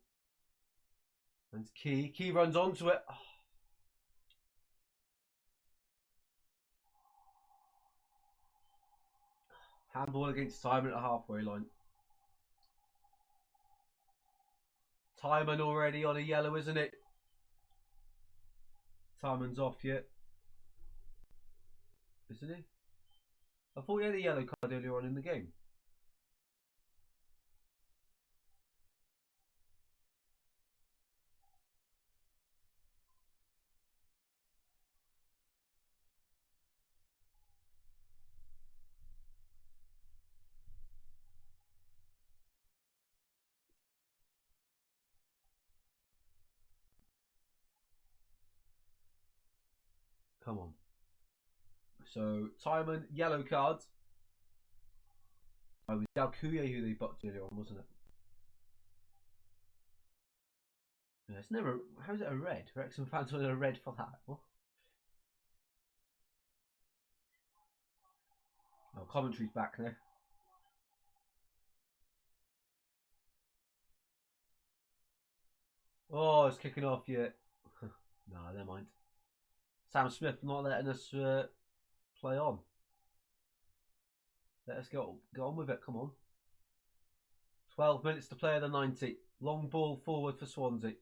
And Key. Key runs onto it. Oh. Handball against Timon at the halfway line. Timon already on a yellow, isn't it? Timon's off yet. Isn't he? I thought he had a yellow card earlier on in the game. Come on. So, Timon, yellow card. Oh, it was Dalkuye who they booked earlier on, wasn't it? Yeah, it's never. How's it a red? Wrexham fans with a red for that. What? Oh, commentary's back now. Oh, it's kicking off yet. Nah, never mind. Sam Smith not letting us play on. Let us get on with it. Come on. 12 minutes to play of the 90. Long ball forward for Swansea.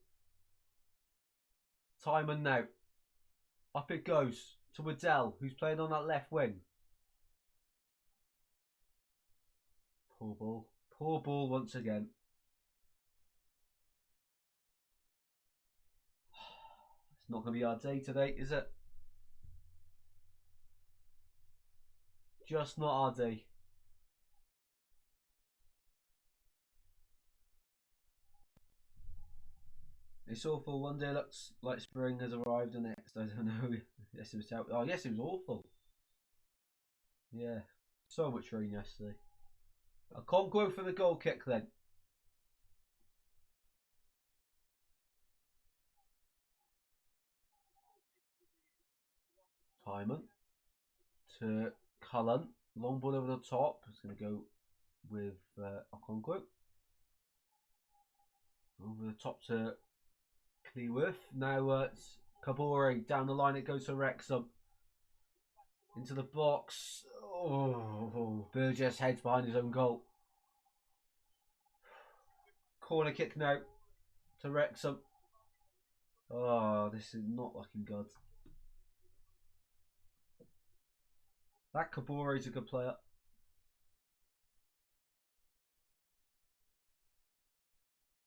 Timon now. Up it goes to Waddell, who's playing on that left wing. Poor ball. Poor ball once again. It's not going to be our day today, is it? Just not our day. It's awful. One day looks like spring has arrived, and next I don't know. Yes, it was out. Oh, yes, it was awful. Yeah, so much rain yesterday. I can't go for the goal kick then. Timon to Cullen. Long ball over the top. It's going to go with Okonkwo. Over the top to Cleworth. Now it's Kabore. Down the line it goes to Wrexham. Into the box. Oh, Burgess heads behind his own goal. Corner kick now to Wrexham. Oh, this is not looking good. That Kabore is a good player.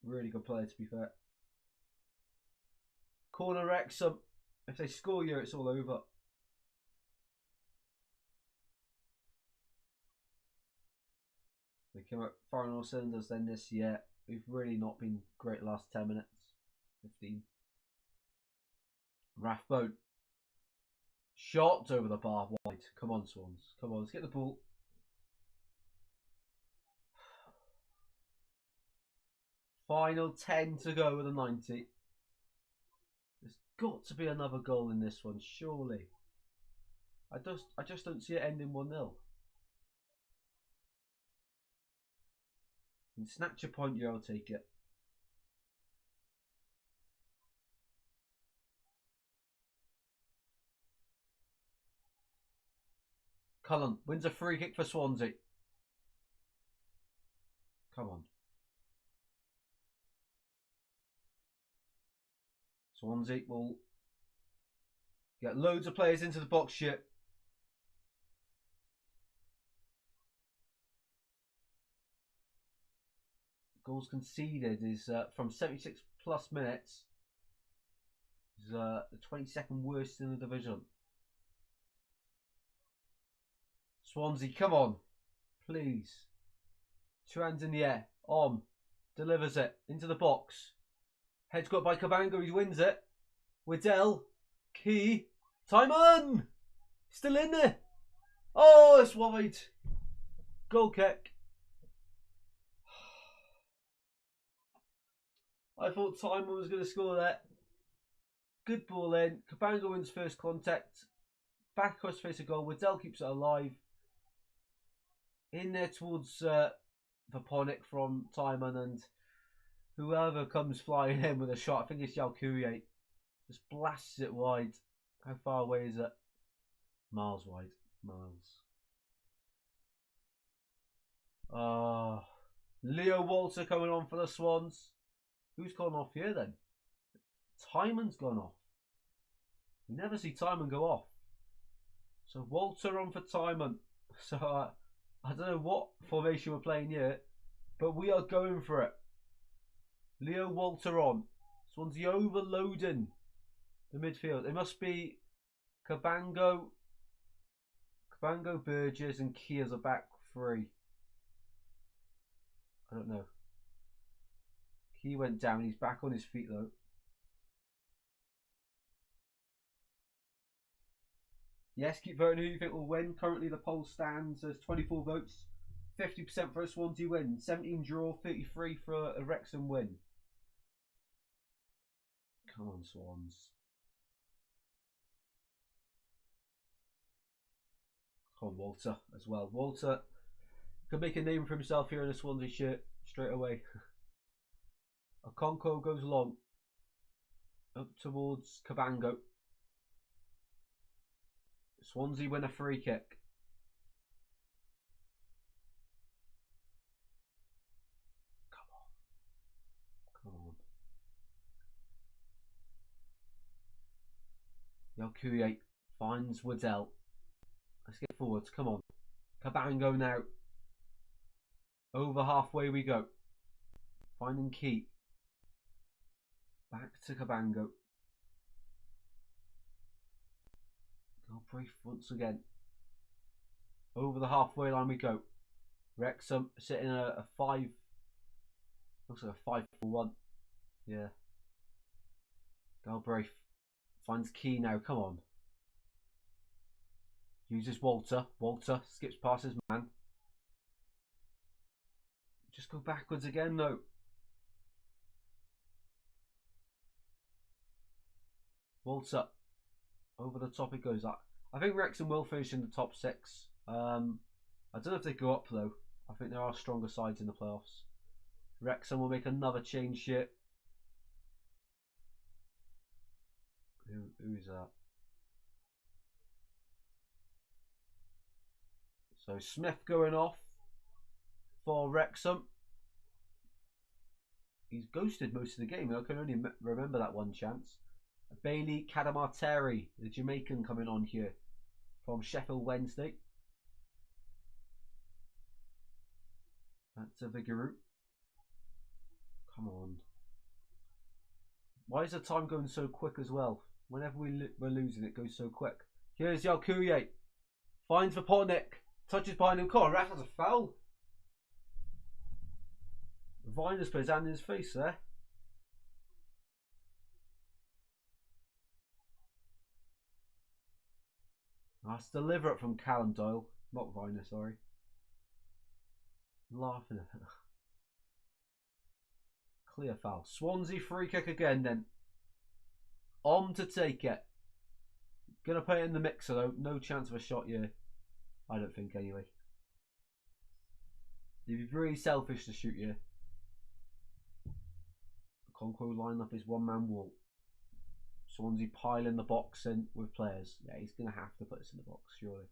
Really good player, to be fair. Corner Wrexham. If they score you, it's all over. We came out firing all cylinders then this year. We've really not been great the last 10 minutes. 15. Rathbone. Shot over the bar wide. Come on, Swans. Come on, let's get the ball. Final 10 to go with a 90. There's got to be another goal in this one, surely. I just don't see it ending 1-0. And snatch a point, I'll take it. Cullen wins a free kick for Swansea. Come on. Swansea will get loads of players into the box shit. Goals conceded is from 76 plus minutes. Is the 22nd worst in the division. Swansea, come on, please. Two hands in the air. On. Delivers it into the box. Heads got by Cabango, he wins it. Waddell. Key. Timon! Still in there. Oh, it's wide. Goal kick. I thought Timon was going to score that. Good ball in. Cabango wins first contact. Back across face of goal. Waddell keeps it alive. In there towards Vaponic from Timon, and whoever comes flying in with a shot, I think it's Dalkuye, just blasts it wide. How far away is it? Miles wide. Miles. Leo Walter coming on for the Swans. Who's gone off here then? Timon's gone off. You never see Timon go off. So Walter on for Timon. So I don't know what formation we're playing here, but we are going for it. Leo Walter on. Swansea overloading the midfield. It must be Cabango, Burgess, and Kia's a back three. I don't know. He went down. He's back on his feet though. Yes, keep voting who you think will win. Currently the poll stands as 24 votes. 50% for a Swansea win. 17 draw, 33 for a Wrexham win. Come on, Swans. Come on, Walter as well. Walter could make a name for himself here in a Swansea shirt straight away. Okonkwo goes long. Up towards Cabango. Swansea win a free kick. Come on. Yalkuye finds Waddell. Let's get forwards. Come on. Cabango now. Over halfway we go. Finding Key. Back to Cabango. Galbraith once again. Over the halfway line we go. Wrexham sitting a 5. Looks like a 5-4-1. Yeah. Galbraith finds Key now. Come on. Uses Walter. Walter skips past his man. Just go backwards again though. Walter. Over the top it goes. I think Wrexham will finish in the top 6. I don't know if they go up though. I think there are stronger sides in the playoffs. Wrexham will make another change here. Who is that? So Smith going off for Wrexham. He's ghosted most of the game. I can only remember that one chance. Bailey Cadamarteri, the Jamaican, coming on here from Sheffield Wednesday. Back to Vigouroux. Come on. Why is the time going so quick as well? Whenever we're losing, it goes so quick. Here's Yalkuye. Finds Vapotnik. Touches behind him. Come on, ref, that's a foul. Vinus put his hand in his face there. That's deliver it from Callum Doyle. Not Vinus, sorry. Laughing at it. Clear foul. Swansea free kick again then. On to take it. Gonna put it in the mixer though. No chance of a shot here. I don't think anyway. You'd be really selfish to shoot here. Okonkwo line up his one-man wall. Swansea piling the box in with players. Yeah, he's going to have to put this in the box, surely.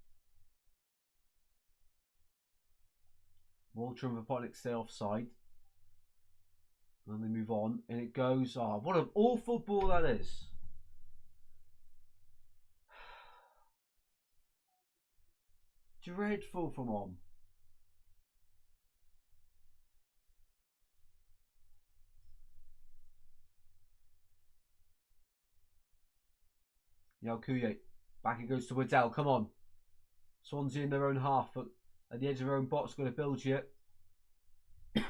Walter and Vapotnik stay offside. And then they move on. And it goes... Oh, what an awful ball that is. Dreadful from on. Yalkuye. Back it goes to Waddell. Come on. Swansea in their own half. At the edge of their own box. Going to build here.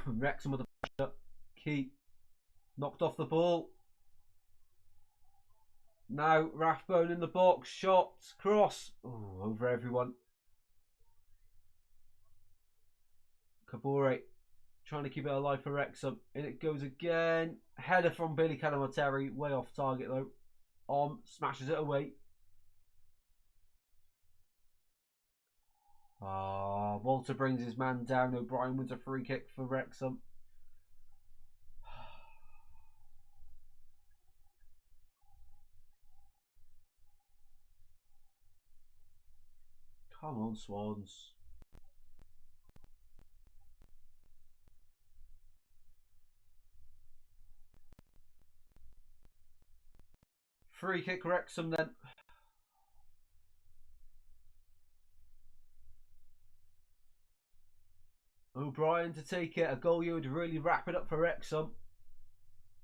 Wrexham with the pressure. Key. Knocked off the ball. Now Rathbone in the box. Shot. Cross. Oh, over everyone. Kabore. Trying to keep it alive for Wrexham. In it goes again. Header from Billy Cadamarteri. Way off target though. Smashes it away. Walter brings his man down. O'Brien wins a free kick for Wrexham. Come on, Swans. Free kick Wrexham then. O'Brien to take it. A goal you would really wrap it up for Wrexham.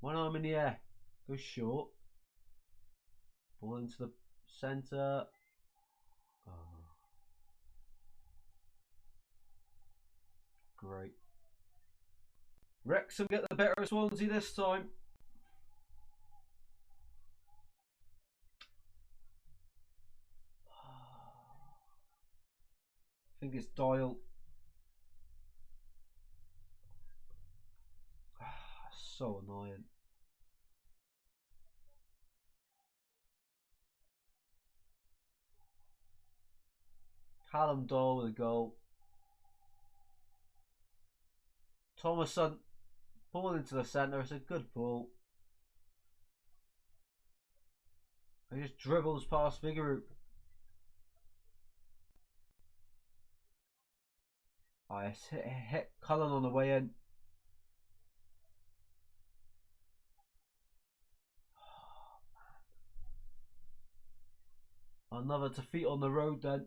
One arm in the air. Goes short. Ball into the centre. Oh. Great. Wrexham get the better of Swansea this time. think it's Doyle. So annoying. Callum Doyle with a goal. Thomason, ball into the centre. It's a good ball. He just dribbles past Vigouroux. I hit Cullen on the way in. Another defeat on the road then.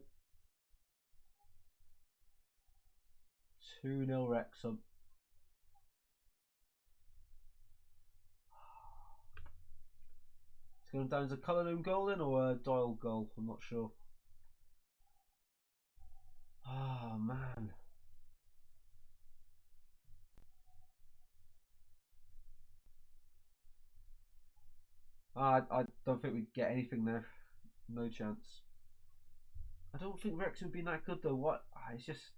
2-0 Wrexham. It's going down as a Cullen goal then or a Doyle goal. I'm not sure. Oh man. I don't think we'd get anything there. No chance. I don't think Wrexham would be that good though. What? It's just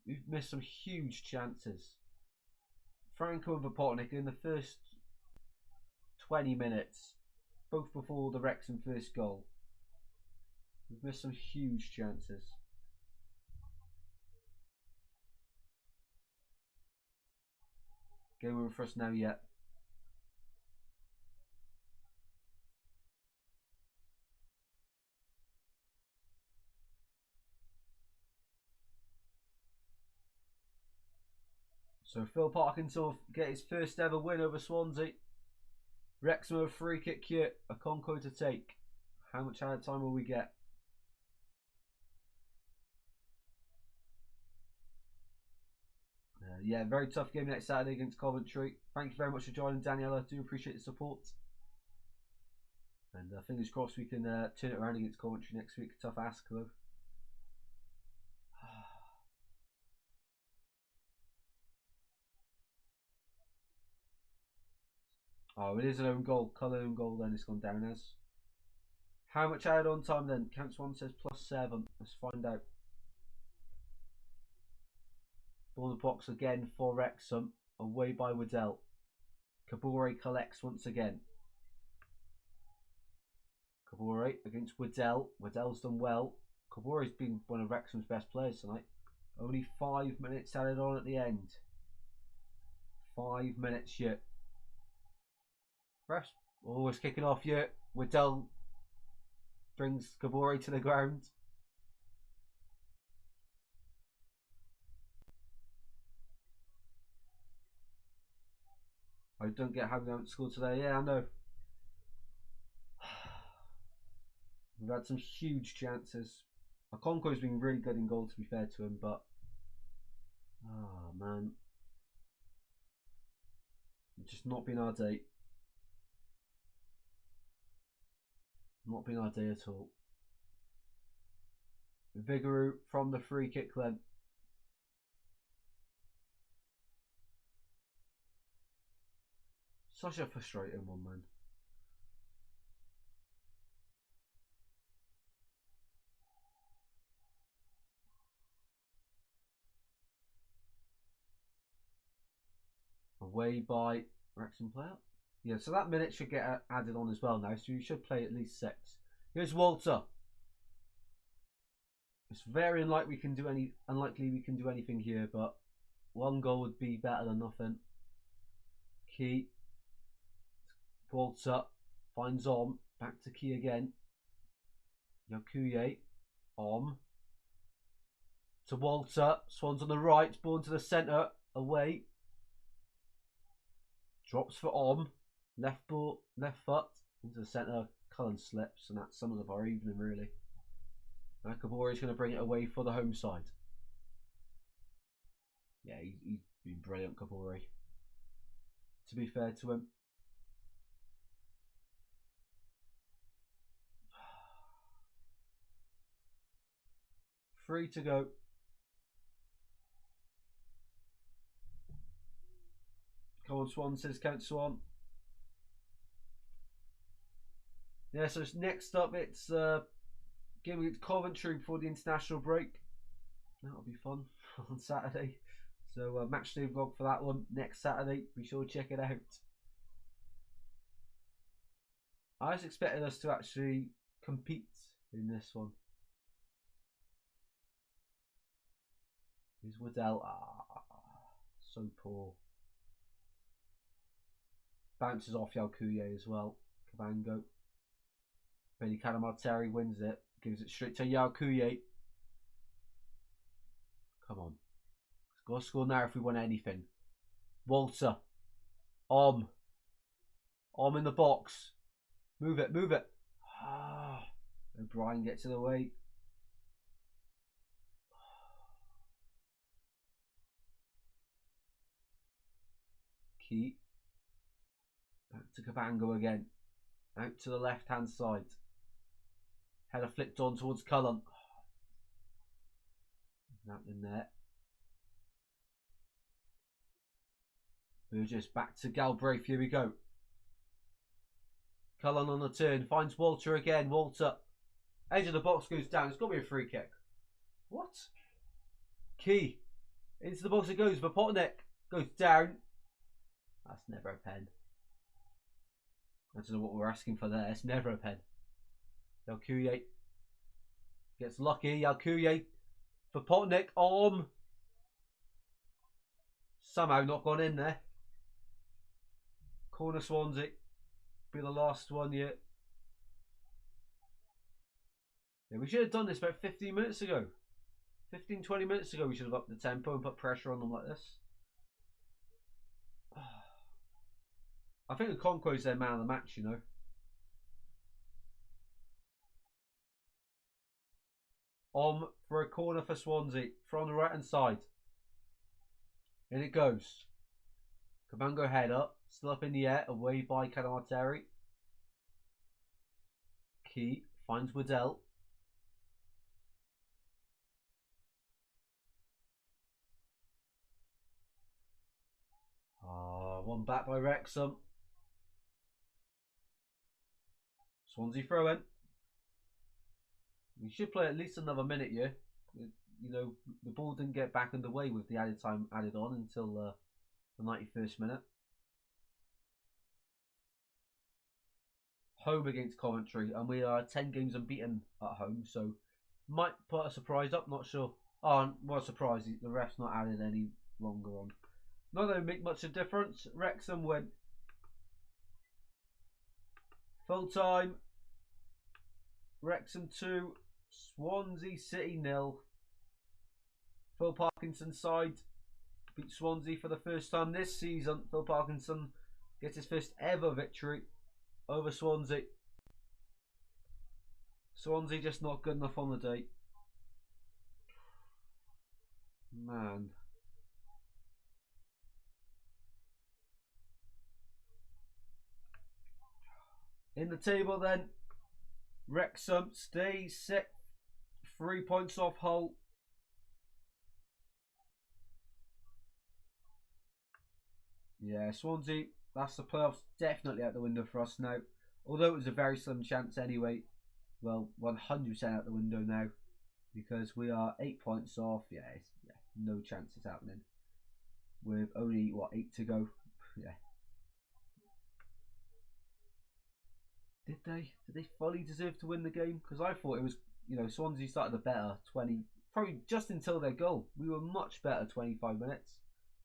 we've missed some huge chances. Franco and Vopotnik in the first 20 minutes, both before the Wrexham first goal. We've missed some huge chances. Game over for us now yet. So Phil Parkinson will get his first ever win over Swansea. Wrexham a free kick here, a Conco to take. How much added time will we get? Yeah, very tough game next Saturday against Coventry. Thank you very much for joining, Daniela. I do appreciate the support. And fingers crossed we can turn it around against Coventry next week. Tough ask though. Oh, it is an own goal. Colour own goal then it's gone down as. How much added on time then? Counts one says +7. Let's find out. Ball in the box again for Wrexham. Away by Waddell. Kabore collects once again. Kabore against Waddell. Waddell's done well. Kabore's been one of Wrexham's best players tonight. Only 5 minutes added on at the end. 5 minutes yet. Refs. Oh, it's kicking off yet. Waddell brings Kabore to the ground. I don't get how we haven't scored today. Yeah, I know. We've had some huge chances. Okonkwo's been really good in goal, to be fair to him, but oh man, it's just not been our day. Not been our day at all. Vigouroux from the free kick then. Such a frustrating one, man. Away by Wrexham player. Yeah, so that minute should get added on as well now, so you should play at least 6. Here's Walter. It's very unlikely we can do anything here, but 1 goal would be better than nothing. Key. Walter finds back to Key again. Yakuye, to Walter. Swans on the right, ball into the centre, away. Drops for left foot into the centre. Cullen slips, and that sums up our evening really. Now Kabore is going to bring it away for the home side. Yeah, he's been brilliant, Kabore. To be fair to him. Free to go. Come on, Swan, says Count Swan. Yeah, so next up it's game against Coventry before the international break. That'll be fun on Saturday. So match day vlog for that one next Saturday. Be sure to check it out. I was expecting us to actually compete in this one. Is Waddell? So poor. Bounces off Yalkuye as well. Cabango. Benny Canamarteri wins it. Gives it straight to Yalkuye. Come on. Let's go score now if we want anything. Walter. Om in the box. Move it, move it. O'Brien gets in the way. Key. Back to Cabango again. Out to the left hand side. Header flipped on towards Cullen. That in there. Burgess back to Galbraith. Here we go. Cullen on the turn. Finds Walter again. Walter. Edge of the box goes down. It's got to be a free kick. What? Key. Into the box it goes. Vopotnik goes down. That's never a pen. I don't know what we're asking for there. It's never a pen. Yalkuye gets lucky. Yalkuye. Vopotnik. Somehow not gone in there. Corner Swansea. Be the last one yet. Yeah, we should have done this about 15 minutes ago. 15-20 minutes ago we should have upped the tempo and put pressure on them like this. I think Okonkwo's their man of the match, you know. For a corner for Swansea from the right hand side. In it goes. Cabango head up. Still up in the air. Away by Canamarteri. Key finds Waddell. One back by Wrexham. Swansea throw in. We should play at least another minute here. You know, the ball didn't get back underway with the added time added on until the 91st minute. Home against Coventry, and we are 10 games unbeaten at home, so might put a surprise up, not sure. What a surprise, the ref's not added any longer on. Not that it would make much of a difference. Wrexham win. Full time. Wrexham 2, Swansea City 0. Phil Parkinson's side beat Swansea for the first time this season. Phil Parkinson gets his first ever victory over Swansea. Swansea just not good enough on the day. Man. In the table then, Wrexham stays 6th, 3 points off Hull. Yeah, Swansea, that's the playoffs definitely out the window for us now. Although it was a very slim chance anyway. Well, 100% out the window now. Because we are 8 points off. Yeah, no chance it's happening. With only, 8 to go. Yeah. Did they fully deserve to win the game? Because I thought it was, Swansea started the better 20, probably just until their goal. We were much better 25 minutes.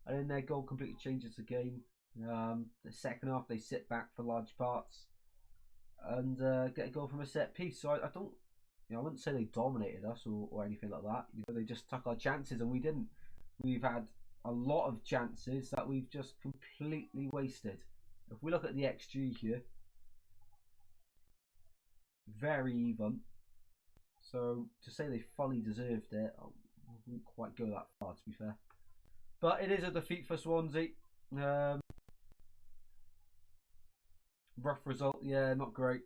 And then their goal completely changes the game. The second half, they sit back for large parts and get a goal from a set piece. So I don't, I wouldn't say they dominated us or anything like that. They just took our chances and we didn't. We've had a lot of chances that we've just completely wasted. If we look at the XG here, very even. So to say they fully deserved it, I wouldn't quite go that far, to be fair. But it is a defeat for Swansea. Rough result, yeah, not great.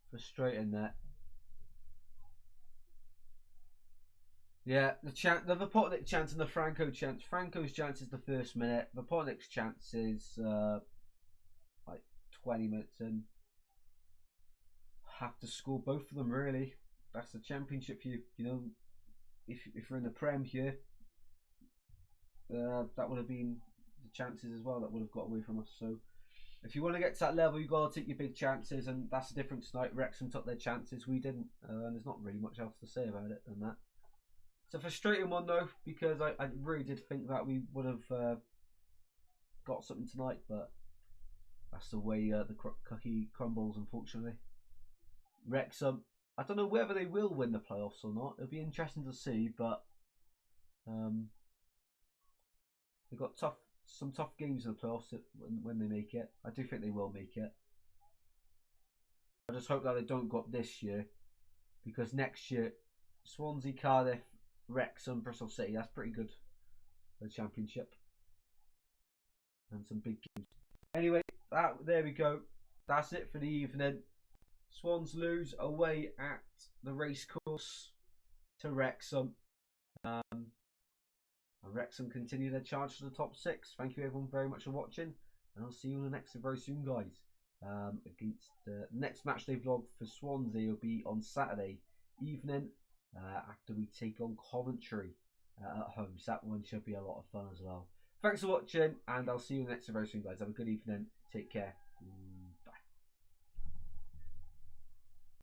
Frustrating that. Yeah, the Vopotnik chance and the Franco chance. Franco's chance is the first minute. Vopotnik's chance is like 20 minutes and have to score both of them, really. That's the Championship for you. You know, if you're in the Prem here, that would have been the chances as well that would have got away from us. So if you want to get to that level, you've got to take your big chances, and that's the difference tonight. Wrexham took their chances, we didn't, and there's not really much else to say about it than that. It's a frustrating one though, because I really did think that we would have got something tonight, but that's the way the cookie crumbles, unfortunately. Wrexham, I don't know whether they will win the playoffs or not. It'll be interesting to see, but they've got some tough games in the playoffs when they make it. I do think they will make it. I just hope that they don't go up this year, because next year, Swansea, Cardiff, Wrexham, Bristol City, that's pretty good for the Championship. And some big games. Anyway, there we go. That's it for the evening. Swans lose away at the racecourse to Wrexham. And Wrexham continue their charge to the top 6. Thank you everyone very much for watching, and I'll see you on the next very soon, guys. Against the next matchday vlog for Swansea will be on Saturday evening after we take on Coventry at home. So that one should be a lot of fun as well. Thanks for watching, and I'll see you next very soon, guys. Have a good evening. Take care.